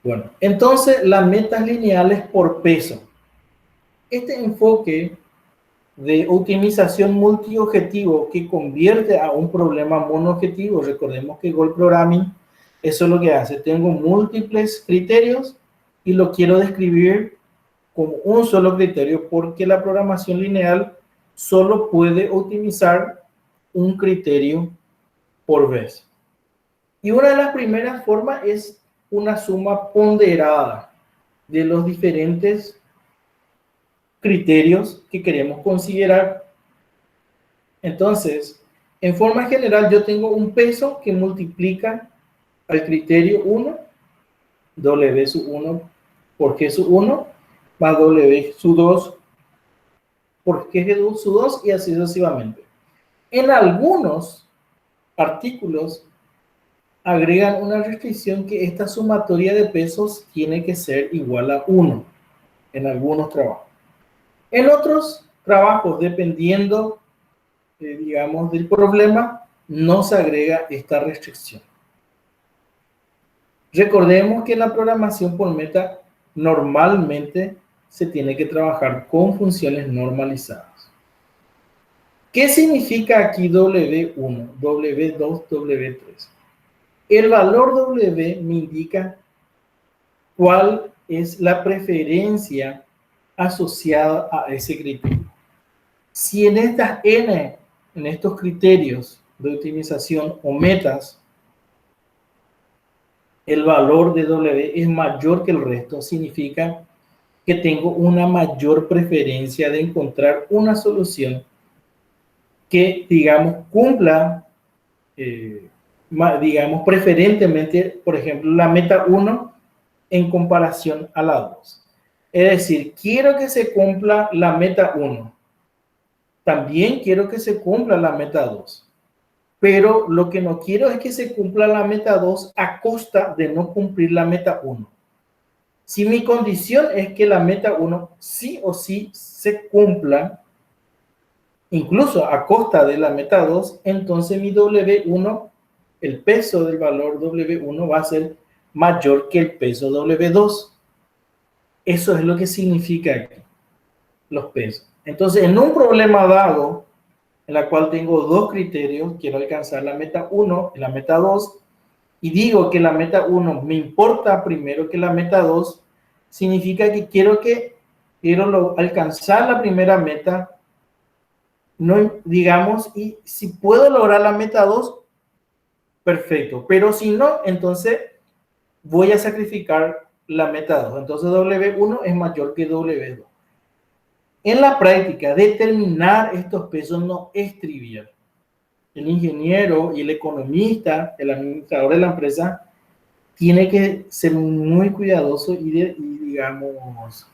Bueno, entonces las metas lineales por peso. Este enfoque de optimización multiobjetivo que convierte a un problema monoobjetivo. Recordemos que Goal Programming, eso es lo que hace. Tengo múltiples criterios y lo quiero describir como un solo criterio porque la programación lineal solo puede optimizar un criterio por vez. Y una de las primeras formas es una suma ponderada de los diferentes criterios que queremos considerar. Entonces, en forma general, yo tengo un peso que multiplica al criterio 1, W sub 1 por G sub 1, más W sub 2 por G sub 2 y así sucesivamente. En algunos artículos agregan una restricción que esta sumatoria de pesos tiene que ser igual a 1 en algunos trabajos. En otros trabajos, dependiendo digamos, del problema, no se agrega esta restricción. Recordemos que en la programación por meta normalmente se tiene que trabajar con funciones normalizadas. ¿Qué significa aquí W1, W2, W3? El valor W me indica cuál es la preferencia asociada a ese criterio. Si en estas N, en estos criterios de optimización o metas, el valor de W es mayor que el resto, significa que tengo una mayor preferencia de encontrar una solución que, digamos, cumpla, digamos, preferentemente, por ejemplo, la meta 1 en comparación a la 2. Es decir, quiero que se cumpla la meta 1. También quiero que se cumpla la meta 2. Pero lo que no quiero es que se cumpla la meta 2 a costa de no cumplir la meta 1. Si mi condición es que la meta 1 sí o sí se cumpla, incluso a costa de la meta 2, entonces mi W1, el peso del valor W1 va a ser mayor que el peso W2. Eso es lo que significa aquí, los pesos. Entonces, en un problema dado, en la cual tengo dos criterios, quiero alcanzar la meta 1 y la meta 2, y digo que la meta 1 me importa primero que la meta 2, significa que quiero alcanzar la primera meta, no, digamos, y si puedo lograr la meta 2, perfecto, pero si no, entonces voy a sacrificar la meta 2, entonces W1 es mayor que W2. En la práctica, determinar estos pesos no es trivial. El ingeniero y el economista, el administrador de la empresa, tiene que ser muy cuidadoso y digamos,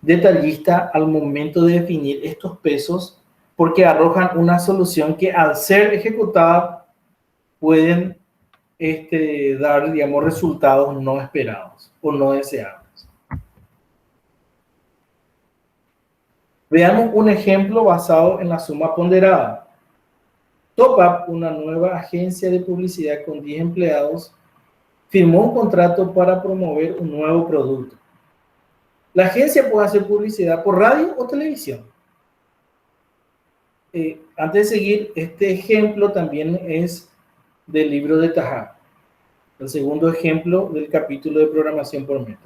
detallista al momento de definir estos pesos, porque arrojan una solución que al ser ejecutada pueden dar, digamos, resultados no esperados o no deseados. Veamos un ejemplo basado en la suma ponderada. TopUp, una nueva agencia de publicidad con 10 empleados, firmó un contrato para promover un nuevo producto. La agencia puede hacer publicidad por radio o televisión. Antes de seguir, este ejemplo también es del libro de Tahá, el segundo ejemplo del capítulo de programación por método.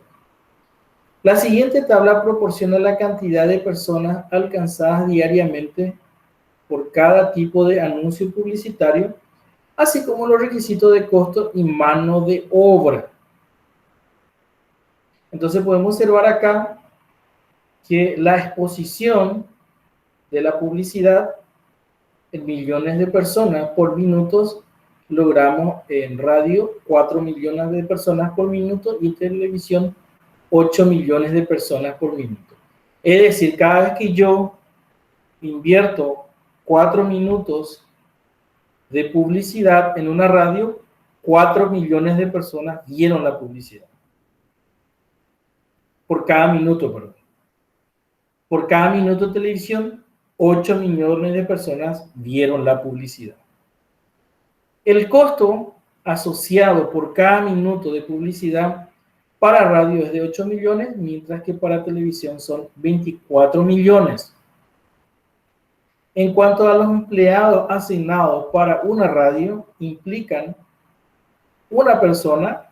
La siguiente tabla proporciona la cantidad de personas alcanzadas diariamente por cada tipo de anuncio publicitario, así como los requisitos de costo y mano de obra. Entonces podemos observar acá que la exposición de la publicidad en millones de personas por minutos, logramos en radio 4 millones de personas por minuto y en televisión 8 millones de personas por minuto. Es decir, cada vez que yo invierto 4 minutos de publicidad en una radio, 4 millones de personas vieron la publicidad. Por cada minuto, perdón. Por cada minuto de televisión, 8 millones de personas vieron la publicidad. El costo asociado por cada minuto de publicidad para radio es de 8 millones, mientras que para televisión son 24 millones. En cuanto a los empleados asignados para una radio, implican una persona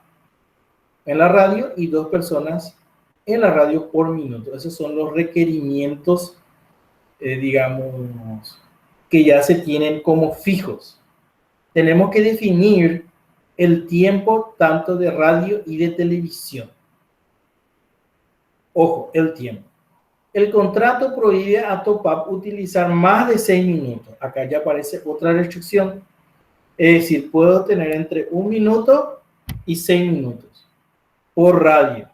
en la radio y 2 personas en la radio por minuto. Esos son los requerimientos, digamos, que ya se tienen como fijos. Tenemos que definir el tiempo tanto de radio y de televisión. Ojo, el tiempo. El contrato prohíbe a Top-Up utilizar más de 6 minutos. Acá ya aparece otra restricción. Es decir, puedo tener entre 1 minuto y 6 minutos por radio.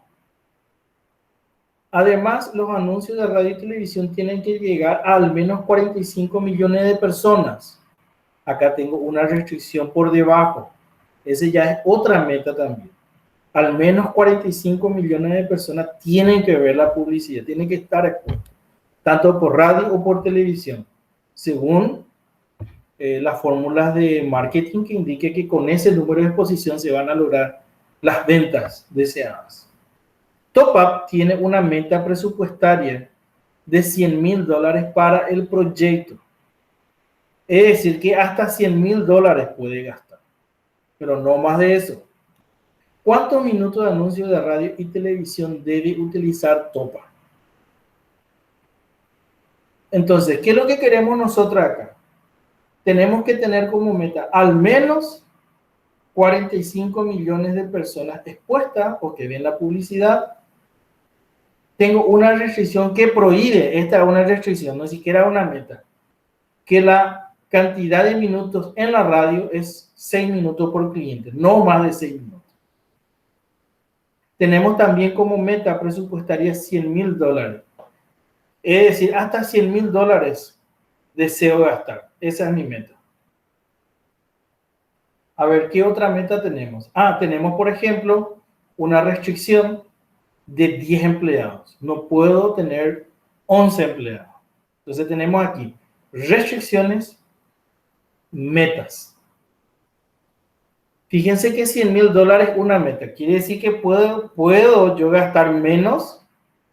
Además, los anuncios de radio y televisión tienen que llegar a al menos 45 millones de personas. Acá tengo una restricción por debajo. Ese ya es otra meta también. Al menos 45 millones de personas tienen que ver la publicidad, tienen que estar expuestos, tanto por radio o por televisión, según las fórmulas de marketing que indique que con ese número de exposición se van a lograr las ventas deseadas. Top-Up tiene una meta presupuestaria de $100,000 para el proyecto. Es decir, que hasta $100,000 puede gastar, pero no más de eso. ¿Cuántos minutos de anuncio de radio y televisión debe utilizar Top-Up? Entonces, ¿qué es lo que queremos nosotros acá? Tenemos que tener como meta al menos 45 millones de personas expuestas o que ven la publicidad. Tengo una restricción que prohíbe, esta es una restricción, no siquiera una meta, que la cantidad de minutos en la radio es 6 minutos por cliente, no más de 6 minutos. Tenemos también como meta presupuestaria $100,000. Es decir, hasta $100,000 deseo gastar. Esa es mi meta. A ver, ¿qué otra meta tenemos? Tenemos, por ejemplo, una restricción de 10 empleados. No puedo tener 11 empleados. Entonces tenemos aquí restricciones, metas. Fíjense que $100,000 es una meta. Quiere decir que puedo yo gastar menos.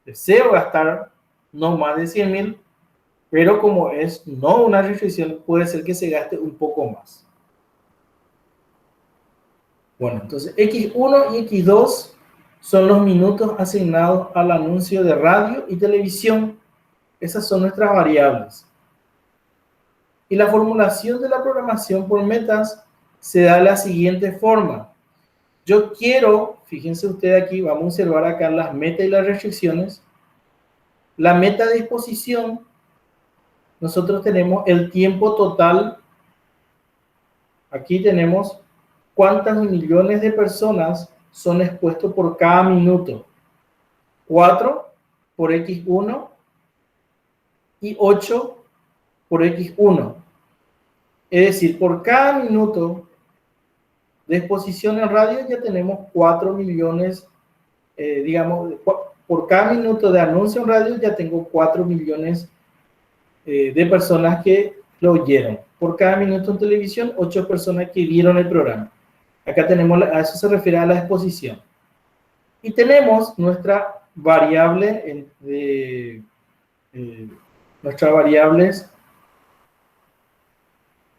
Deseo gastar no más de 100,000, pero como es no una restricción, puede ser que se gaste un poco más. Bueno, entonces X1 y X2 son los minutos asignados al anuncio de radio y televisión. Esas son nuestras variables. Y la formulación de la programación por metas se da de la siguiente forma. Yo quiero, fíjense ustedes aquí, vamos a observar acá las metas y las restricciones. La meta de exposición, nosotros tenemos el tiempo total. Aquí tenemos cuántas millones de personas son expuestos por cada minuto. 4 por X1 y 8 por X1. Es decir, por cada minuto de exposición en radio ya tenemos 4 millones, digamos, por cada minuto de anuncio en radio ya tengo 4 millones de personas que lo oyeron. Por cada minuto en televisión, 8 personas que vieron el programa. Acá tenemos, a eso se refiere a la exposición. Y tenemos nuestra variable, nuestras variables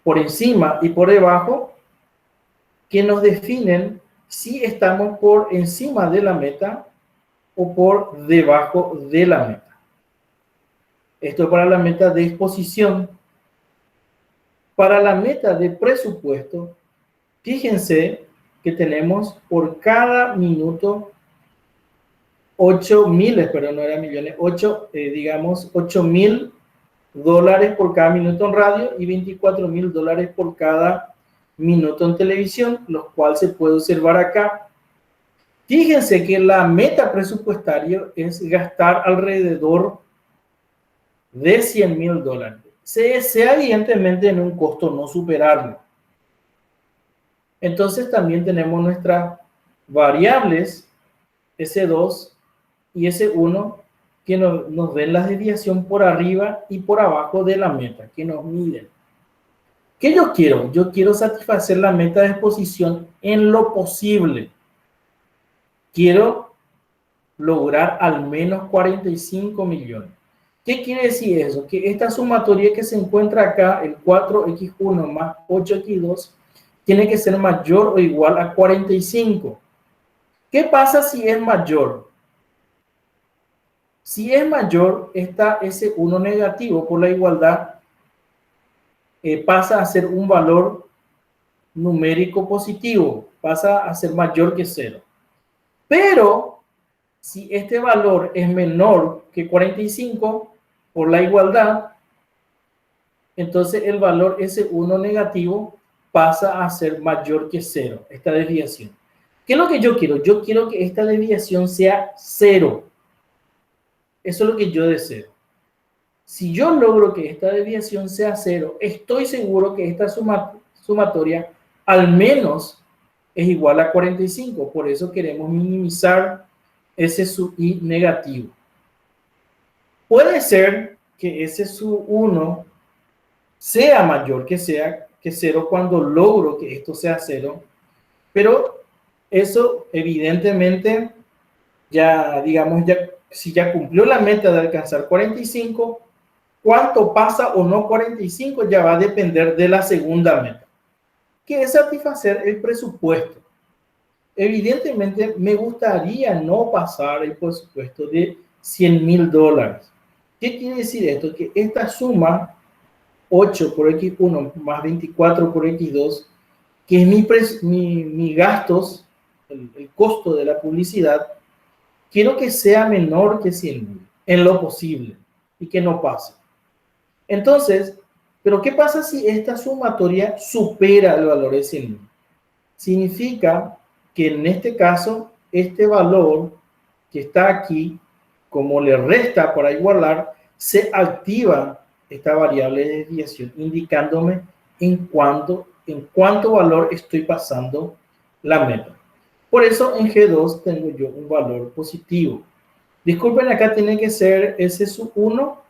por encima y por debajo, que nos definen si estamos por encima de la meta o por debajo de la meta. Esto es para la meta de exposición. Para la meta de presupuesto, fíjense que tenemos por cada minuto 8 miles, pero no eran millones, digamos 8,000 dólares por cada minuto en radio y 24.000 dólares por cada minuto en televisión, los cuales se puede observar acá. Fíjense que la meta presupuestaria es gastar alrededor de 100.000 dólares. Se desea evidentemente en un costo no superarlo. Entonces también tenemos nuestras variables S2 y S1 que nos den la desviación por arriba y por abajo de la meta, que nos miden. ¿Qué yo quiero? Yo quiero satisfacer la meta de exposición en lo posible. Quiero lograr al menos 45 millones. ¿Qué quiere decir eso? Que esta sumatoria que se encuentra acá, el 4x1 más 8x2, tiene que ser mayor o igual a 45. ¿Qué pasa si es mayor? Si es mayor, esta S1 negativo por la igualdad pasa a ser un valor numérico positivo, pasa a ser mayor que 0. Pero si este valor es menor que 45 por la igualdad, entonces el valor S1 negativo pasa a ser mayor que 0, esta desviación. ¿Qué es lo que yo quiero? Yo quiero que esta desviación sea 0. Eso es lo que yo deseo. Si yo logro que esta desviación sea 0, estoy seguro que esta sumatoria al menos es igual a 45. Por eso queremos minimizar ese sub i negativo. Puede ser que ese sub 1 sea mayor que 0 cuando logro que esto sea 0, pero eso evidentemente ya, digamos, si ya cumplió la meta de alcanzar 45, cuánto pasa o no 45 ya va a depender de la segunda meta, que es satisfacer el presupuesto. Evidentemente me gustaría no pasar el presupuesto de 100.000 dólares. ¿Qué quiere decir esto? Que esta suma 8 por X1 más 24 por X2, que es mi gastos, el costo de la publicidad, quiero que sea menor que 100.000 en lo posible y que no pase. Entonces, ¿pero qué pasa si esta sumatoria supera el valor de 100.000? Significa que en este caso, este valor que está aquí, como le resta para igualar, se activa esta variable de desviación, indicándome en cuánto valor estoy pasando la meta. Por eso en G2 tengo yo un valor positivo. Disculpen, acá tiene que ser S sub 1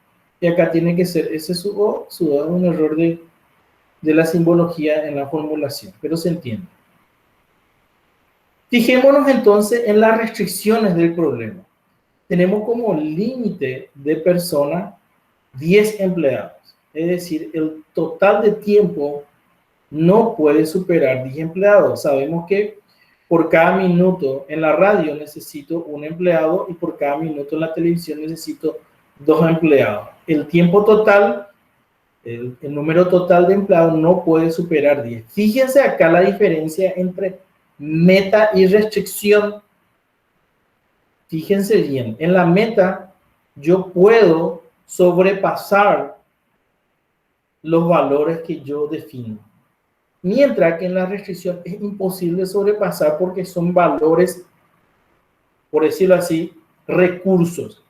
y acá tiene que ser S sub O. Es un error de la simbología en la formulación, pero se entiende. Fijémonos entonces en las restricciones del problema. Tenemos como límite de persona 10 empleados. Es decir, el total de tiempo no puede superar 10 empleados. Sabemos que por cada minuto en la radio necesito un empleado y por cada minuto en la televisión necesito 2 empleados. El tiempo total, el número total de empleados no puede superar 10. Fíjense acá la diferencia entre meta y restricción. Fíjense bien, en la meta yo puedo sobrepasar los valores que yo defino. Mientras que en la restricción es imposible sobrepasar porque son valores, por decirlo así, recursos.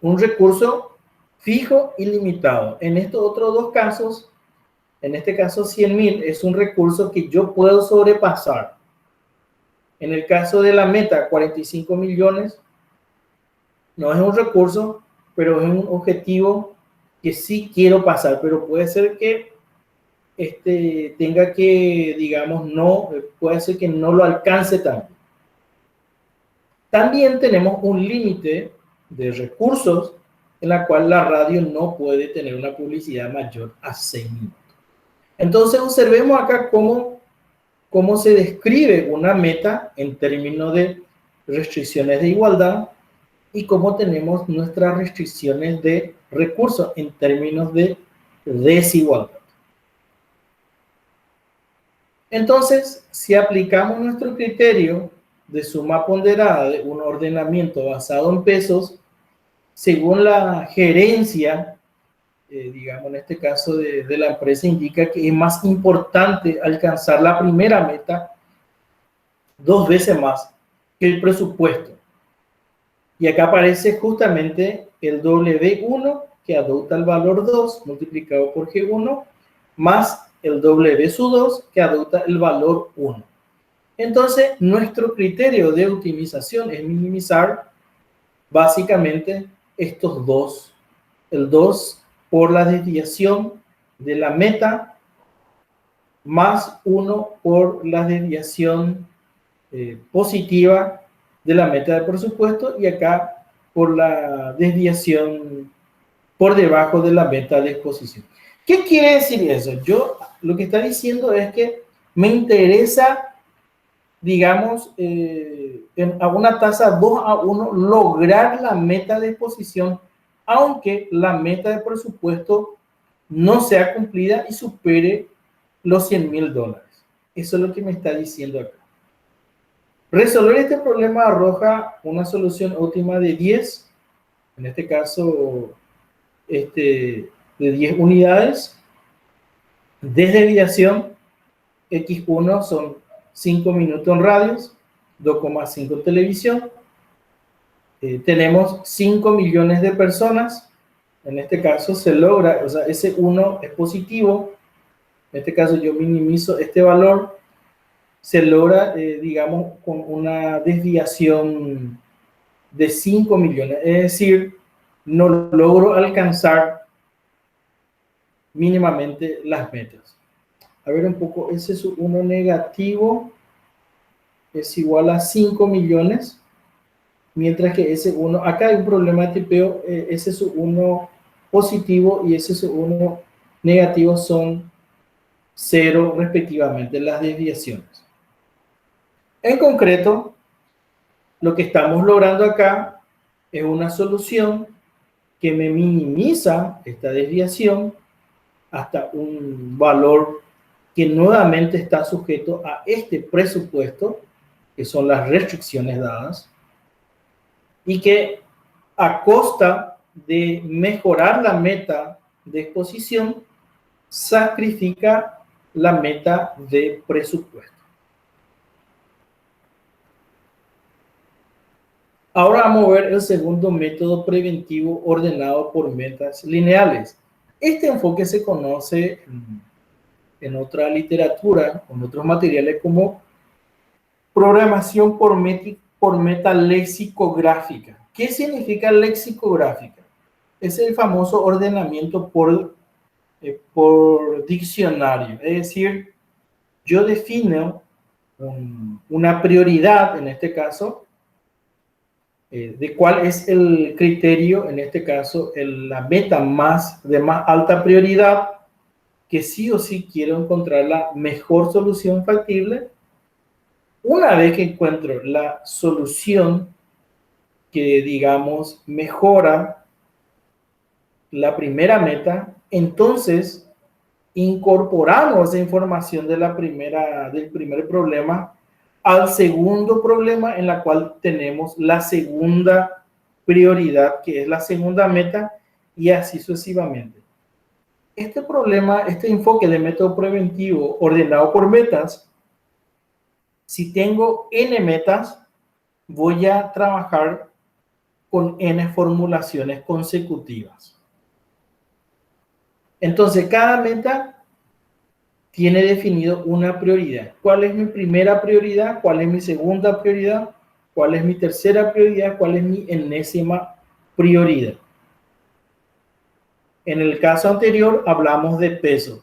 Un recurso fijo y limitado. En estos otros dos casos, en este caso 100.000 es un recurso que yo puedo sobrepasar. En el caso de la meta, 45 millones, no es un recurso, pero es un objetivo que sí quiero pasar, pero puede ser que tenga que, digamos, puede ser que no lo alcance también. También tenemos un límite de recursos en la cual la radio no puede tener una publicidad mayor a 6 minutos. Entonces, observemos acá cómo se describe una meta en términos de restricciones de igualdad y cómo tenemos nuestras restricciones de recursos en términos de desigualdad. Entonces, si aplicamos nuestro criterio de suma ponderada de un ordenamiento basado en pesos, según la gerencia digamos, en este caso de la empresa, indica que es más importante alcanzar la primera meta 2 veces más que el presupuesto. Y acá aparece justamente el W1 que adopta el valor 2 multiplicado por G1 más el W sub 2 que adopta el valor 1. Entonces, nuestro criterio de optimización es minimizar básicamente estos dos. El 2 por la desviación de la meta más 1 por la desviación positiva de la meta de presupuesto y acá por la desviación por debajo de la meta de exposición. ¿Qué quiere decir eso? Yo lo que está diciendo es que me interesa, digamos, a una tasa 2:1 lograr la meta de exposición, aunque la meta de presupuesto no sea cumplida y supere los $100,000. Eso es lo que me está diciendo acá. Resolver este problema arroja una solución óptima de 10, en este caso de 10 unidades. Desviación X1 son 5 minutos en radios, 2,5 en televisión. Tenemos 5 millones de personas. En este caso se logra, o sea, ese 1 es positivo. En este caso yo minimizo este valor. Se logra, digamos, con una desviación de 5 millones. Es decir, no logro alcanzar mínimamente las metas. A ver un poco, ese es 1 negativo es igual a 5 millones, mientras que ese 1, acá hay un problema de tipeo, ese es 1 positivo y ese es 1 negativo son 0 respectivamente, las desviaciones. En concreto, lo que estamos logrando acá es una solución que me minimiza esta desviación hasta un valor que nuevamente está sujeto a este presupuesto, que son las restricciones dadas, y que a costa de mejorar la meta de exposición, sacrifica la meta de presupuesto. Ahora vamos a ver el segundo método preventivo ordenado por metas lineales. Este enfoque se conoce en otra literatura, en otros materiales, como programación por meta lexicográfica. ¿Qué significa lexicográfica? Es el famoso ordenamiento por diccionario. Es decir, yo defino una prioridad, en este caso, de cuál es el criterio, en este caso, la meta de más alta prioridad, que sí o sí quiero encontrar la mejor solución factible. Una vez que encuentro la solución que, digamos, mejora la primera meta, entonces incorporamos esa información del primer problema al segundo problema, en la cual tenemos la segunda prioridad, que es la segunda meta, y así sucesivamente. Este enfoque de método preventivo ordenado por metas, si tengo n metas, voy a trabajar con n formulaciones consecutivas. Entonces, cada meta tiene definido una prioridad. ¿Cuál es mi primera prioridad? ¿Cuál es mi segunda prioridad? ¿Cuál es mi tercera prioridad? ¿Cuál es mi enésima prioridad? En el caso anterior hablamos de peso.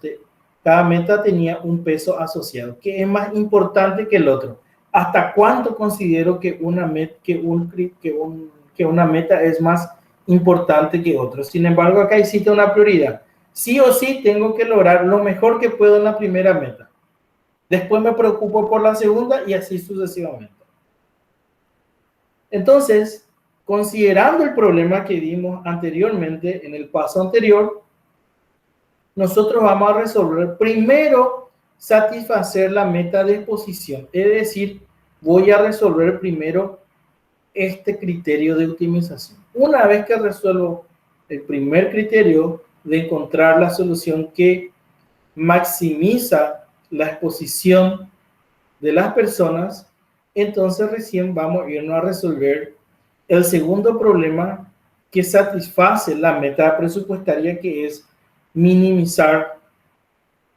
Cada meta tenía un peso asociado. ¿Qué es más importante que el otro? ¿Hasta cuánto considero que una meta es más importante que otra? Sin embargo, acá existe una prioridad. Sí o sí tengo que lograr lo mejor que puedo en la primera meta. Después me preocupo por la segunda y así sucesivamente. Entonces, considerando el problema que vimos anteriormente, en el paso anterior, nosotros vamos a resolver primero satisfacer la meta de exposición. Es decir, voy a resolver primero este criterio de optimización. Una vez que resuelvo el primer criterio de encontrar la solución que maximiza la exposición de las personas, entonces recién vamos a irnos a resolver el segundo problema que satisface la meta presupuestaria, que es minimizar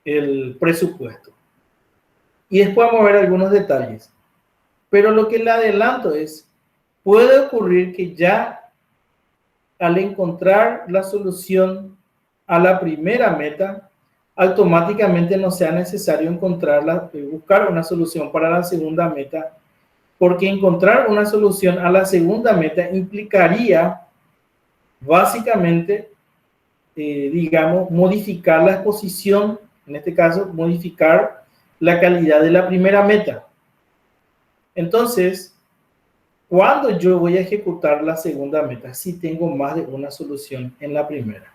el presupuesto. Y después vamos a ver algunos detalles. Pero lo que le adelanto es, puede ocurrir que ya al encontrar la solución a la primera meta, automáticamente no sea necesario buscar una solución para la segunda meta, porque encontrar una solución a la segunda meta implicaría básicamente, digamos, modificar la exposición, en este caso, modificar la calidad de la primera meta. Entonces, cuando yo voy a ejecutar la segunda meta, si tengo más de una solución en la primera.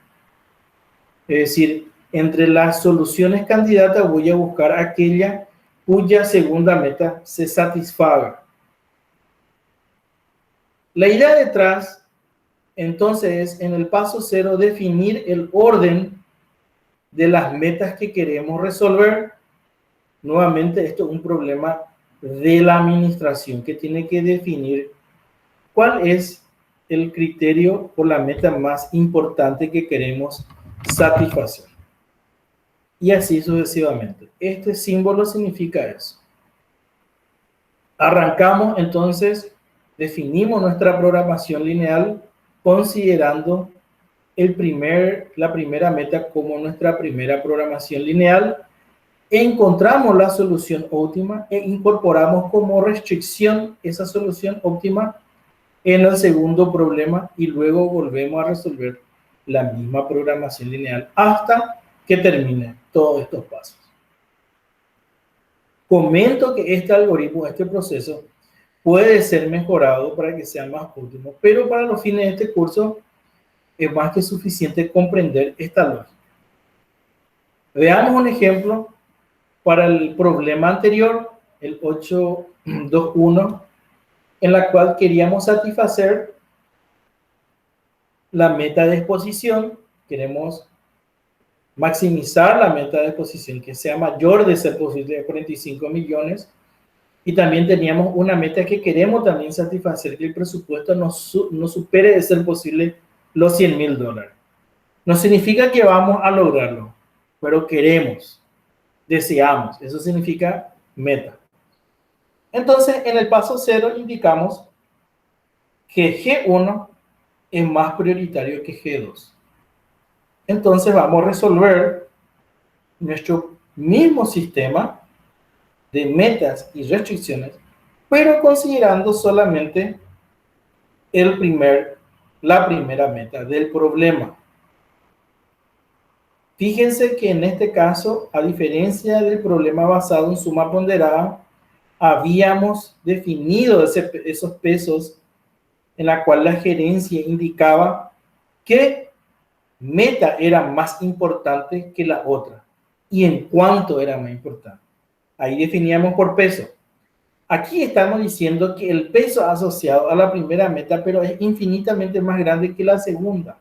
Es decir, entre las soluciones candidatas voy a buscar aquella cuya segunda meta se satisfaga. La idea detrás, entonces, es en el paso 0 definir el orden de las metas que queremos resolver. Nuevamente, esto es un problema de la administración que tiene que definir cuál es el criterio o la meta más importante que queremos satisfacer. Y así sucesivamente. Este símbolo significa eso. Arrancamos entonces, definimos nuestra programación lineal considerando la primera meta como nuestra primera programación lineal. Encontramos la solución óptima e incorporamos como restricción esa solución óptima en el segundo problema y luego volvemos a resolver la misma programación lineal hasta que termine todos estos pasos. Comento que este algoritmo, este proceso, puede ser mejorado para que sea más óptimo, pero para los fines de este curso es más que suficiente comprender esta lógica. Veamos un ejemplo para el problema anterior, el 821, en la cual queríamos satisfacer la meta de exposición. Queremos maximizar la meta de exposición, que sea mayor de ser posible de 45 millones. Y también teníamos una meta que queremos también satisfacer, que el presupuesto no supere de ser posible los $100,000. No significa que vamos a lograrlo, pero queremos, deseamos. Eso significa meta. Entonces, en el paso 0 indicamos que G1 es más prioritario que G2. Entonces vamos a resolver nuestro mismo sistema de metas y restricciones, pero considerando solamente la primera meta del problema. Fíjense que en este caso, a diferencia del problema basado en suma ponderada, habíamos definido esos pesos en la cual la gerencia indicaba qué meta era más importante que la otra y en cuánto era más importante. Ahí definíamos por peso. Aquí estamos diciendo que el peso asociado a la primera meta, pero es infinitamente más grande que la segunda,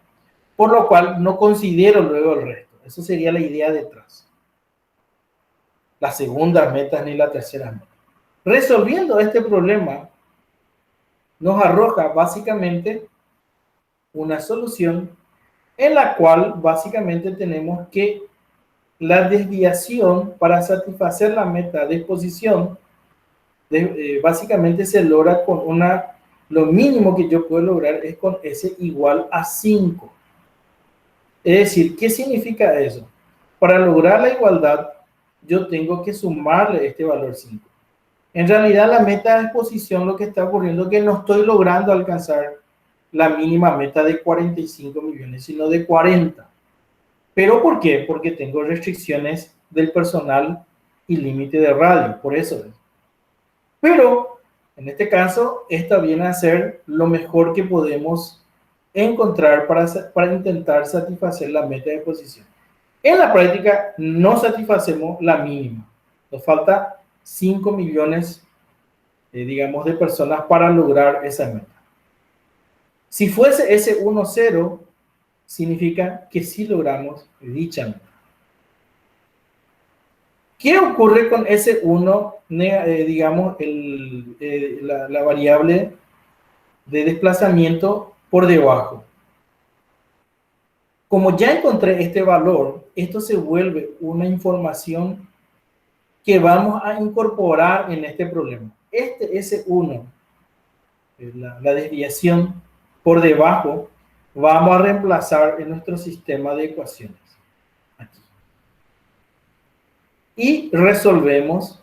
por lo cual no considero luego el resto. Eso sería la idea detrás. La segunda meta ni la tercera meta. Resolviendo este problema, nos arroja básicamente una solución en la cual básicamente tenemos que la desviación para satisfacer la meta de exposición básicamente se logra con lo mínimo que yo puedo lograr es con S igual a 5. Es decir, ¿qué significa eso? Para lograr la igualdad, yo tengo que sumarle este valor 5. En realidad, la meta de exposición, lo que está ocurriendo es que no estoy logrando alcanzar la mínima meta de 45 millones, sino de 40. ¿Pero por qué? Porque tengo restricciones del personal y límite de radio, por eso es. Pero, en este caso, esta viene a ser lo mejor que podemos encontrar para intentar satisfacer la meta de exposición. En la práctica, no satisfacemos la mínima. Nos falta 5 millones, digamos, de personas para lograr esa meta. Si fuese ese 1-0, significa que sí logramos dicha meta. ¿Qué ocurre con S1, digamos, la variable de desplazamiento por debajo? Como ya encontré este valor, esto se vuelve una información que vamos a incorporar en este problema. Este S1, la desviación por debajo, vamos a reemplazar en nuestro sistema de ecuaciones. Aquí. Y resolvemos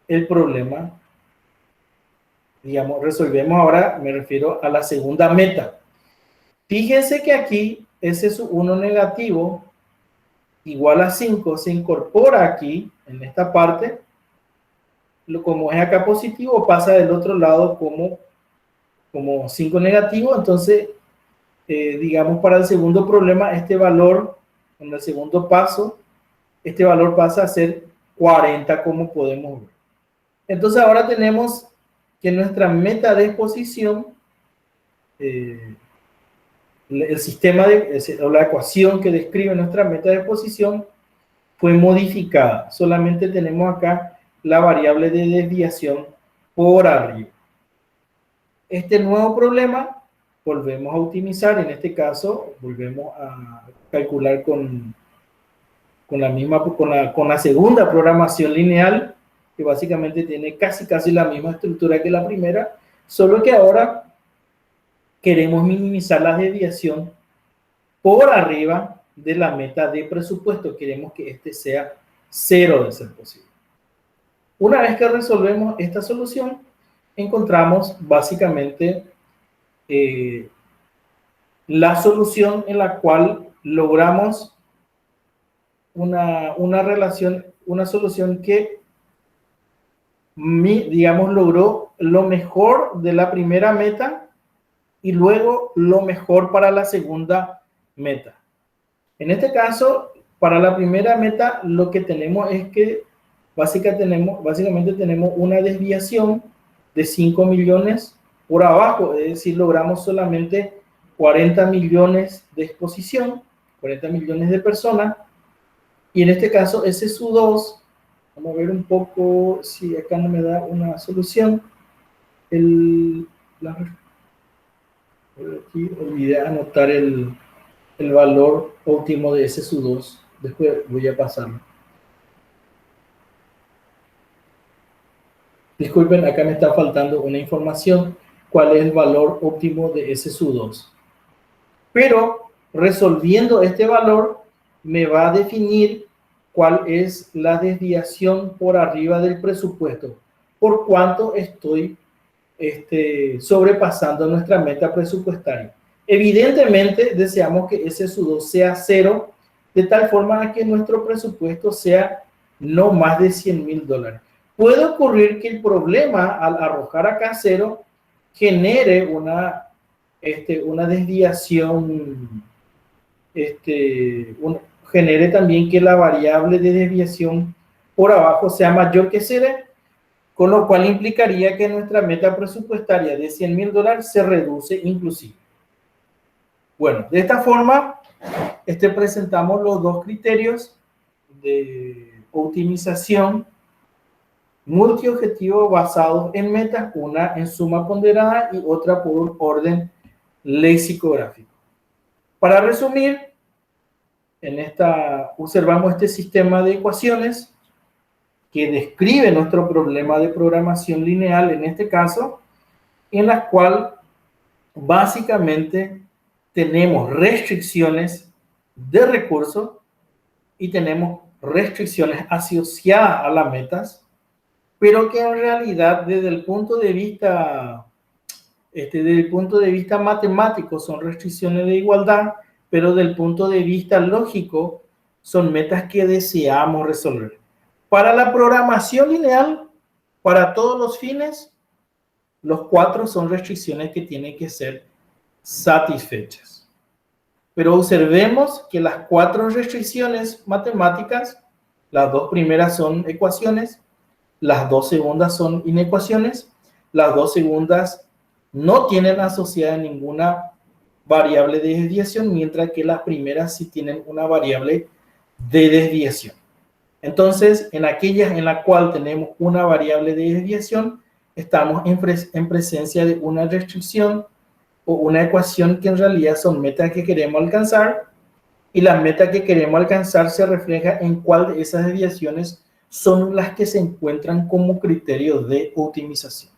el problema. Digamos, resolvemos ahora, me refiero a la segunda meta. Fíjense que aquí S1 negativo igual a 5 se incorpora aquí, en esta parte. Como es acá positivo, pasa del otro lado como 5 negativo. Entonces, digamos, para el segundo problema, este valor, en el segundo paso, este valor pasa a ser 40, como podemos ver. Entonces, ahora tenemos que nuestra meta de exposición, el sistema o la ecuación que describe nuestra meta de exposición fue modificada. Solamente tenemos acá la variable de desviación por arriba. Este nuevo problema volvemos a optimizar. En este caso, volvemos a calcular con la segunda programación lineal, que básicamente tiene casi la misma estructura que la primera, solo que ahora queremos minimizar la desviación por arriba de la meta de presupuesto. Queremos que este sea 0 de ser posible. Una vez que resolvemos esta solución, encontramos básicamente la solución en la cual logramos una relación, una solución que, digamos, logró lo mejor de la primera meta y luego lo mejor para la segunda meta. En este caso, para la primera meta, lo que tenemos es que básicamente tenemos una desviación de 5 millones por abajo, es decir, logramos solamente 40 millones de exposición, 40 millones de personas, y en este caso ese es su 2. Vamos a ver un poco si acá no me da una solución. Aquí olvidé anotar el valor óptimo de ese su 2. Después voy a pasarlo. Disculpen, acá me está faltando una información. ¿Cuál es el valor óptimo de ese su 2? Pero resolviendo este valor, me va a definir cuál es la desviación por arriba del presupuesto. Por cuánto estoy sobrepasando nuestra meta presupuestaria. Evidentemente, deseamos que ese su 2 sea 0, de tal forma que nuestro presupuesto sea no más de $100,000. Puede ocurrir que el problema, al arrojar acá 0, genere una desviación, genere también que la variable de desviación por abajo sea mayor que 0, con lo cual implicaría que nuestra meta presupuestaria de $100,000 se reduce inclusive. Bueno, de esta forma, presentamos los dos criterios de optimización multiobjetivo basados en metas, una en suma ponderada y otra por un orden lexicográfico. Para resumir, observamos este sistema de ecuaciones que describe nuestro problema de programación lineal, en este caso, en la cual básicamente tenemos restricciones de recursos y tenemos restricciones asociadas a las metas, pero que en realidad desde el punto de vista matemático son restricciones de igualdad, pero desde el punto de vista lógico son metas que deseamos resolver. Para la programación lineal, para todos los fines, los 4 son restricciones que tienen que ser satisfechas. Pero observemos que las 4 restricciones matemáticas, las 2 primeras son ecuaciones, las 2 segundas son inecuaciones, las 2 segundas no tienen asociada ninguna variable de desviación, mientras que las primeras sí tienen una variable de desviación. Entonces, en aquellas en la cual tenemos una variable de desviación, estamos en presencia de una restricción o una ecuación que en realidad son metas que queremos alcanzar, y la meta que queremos alcanzar se refleja en cuál de esas desviaciones son las que se encuentran como criterios de optimización.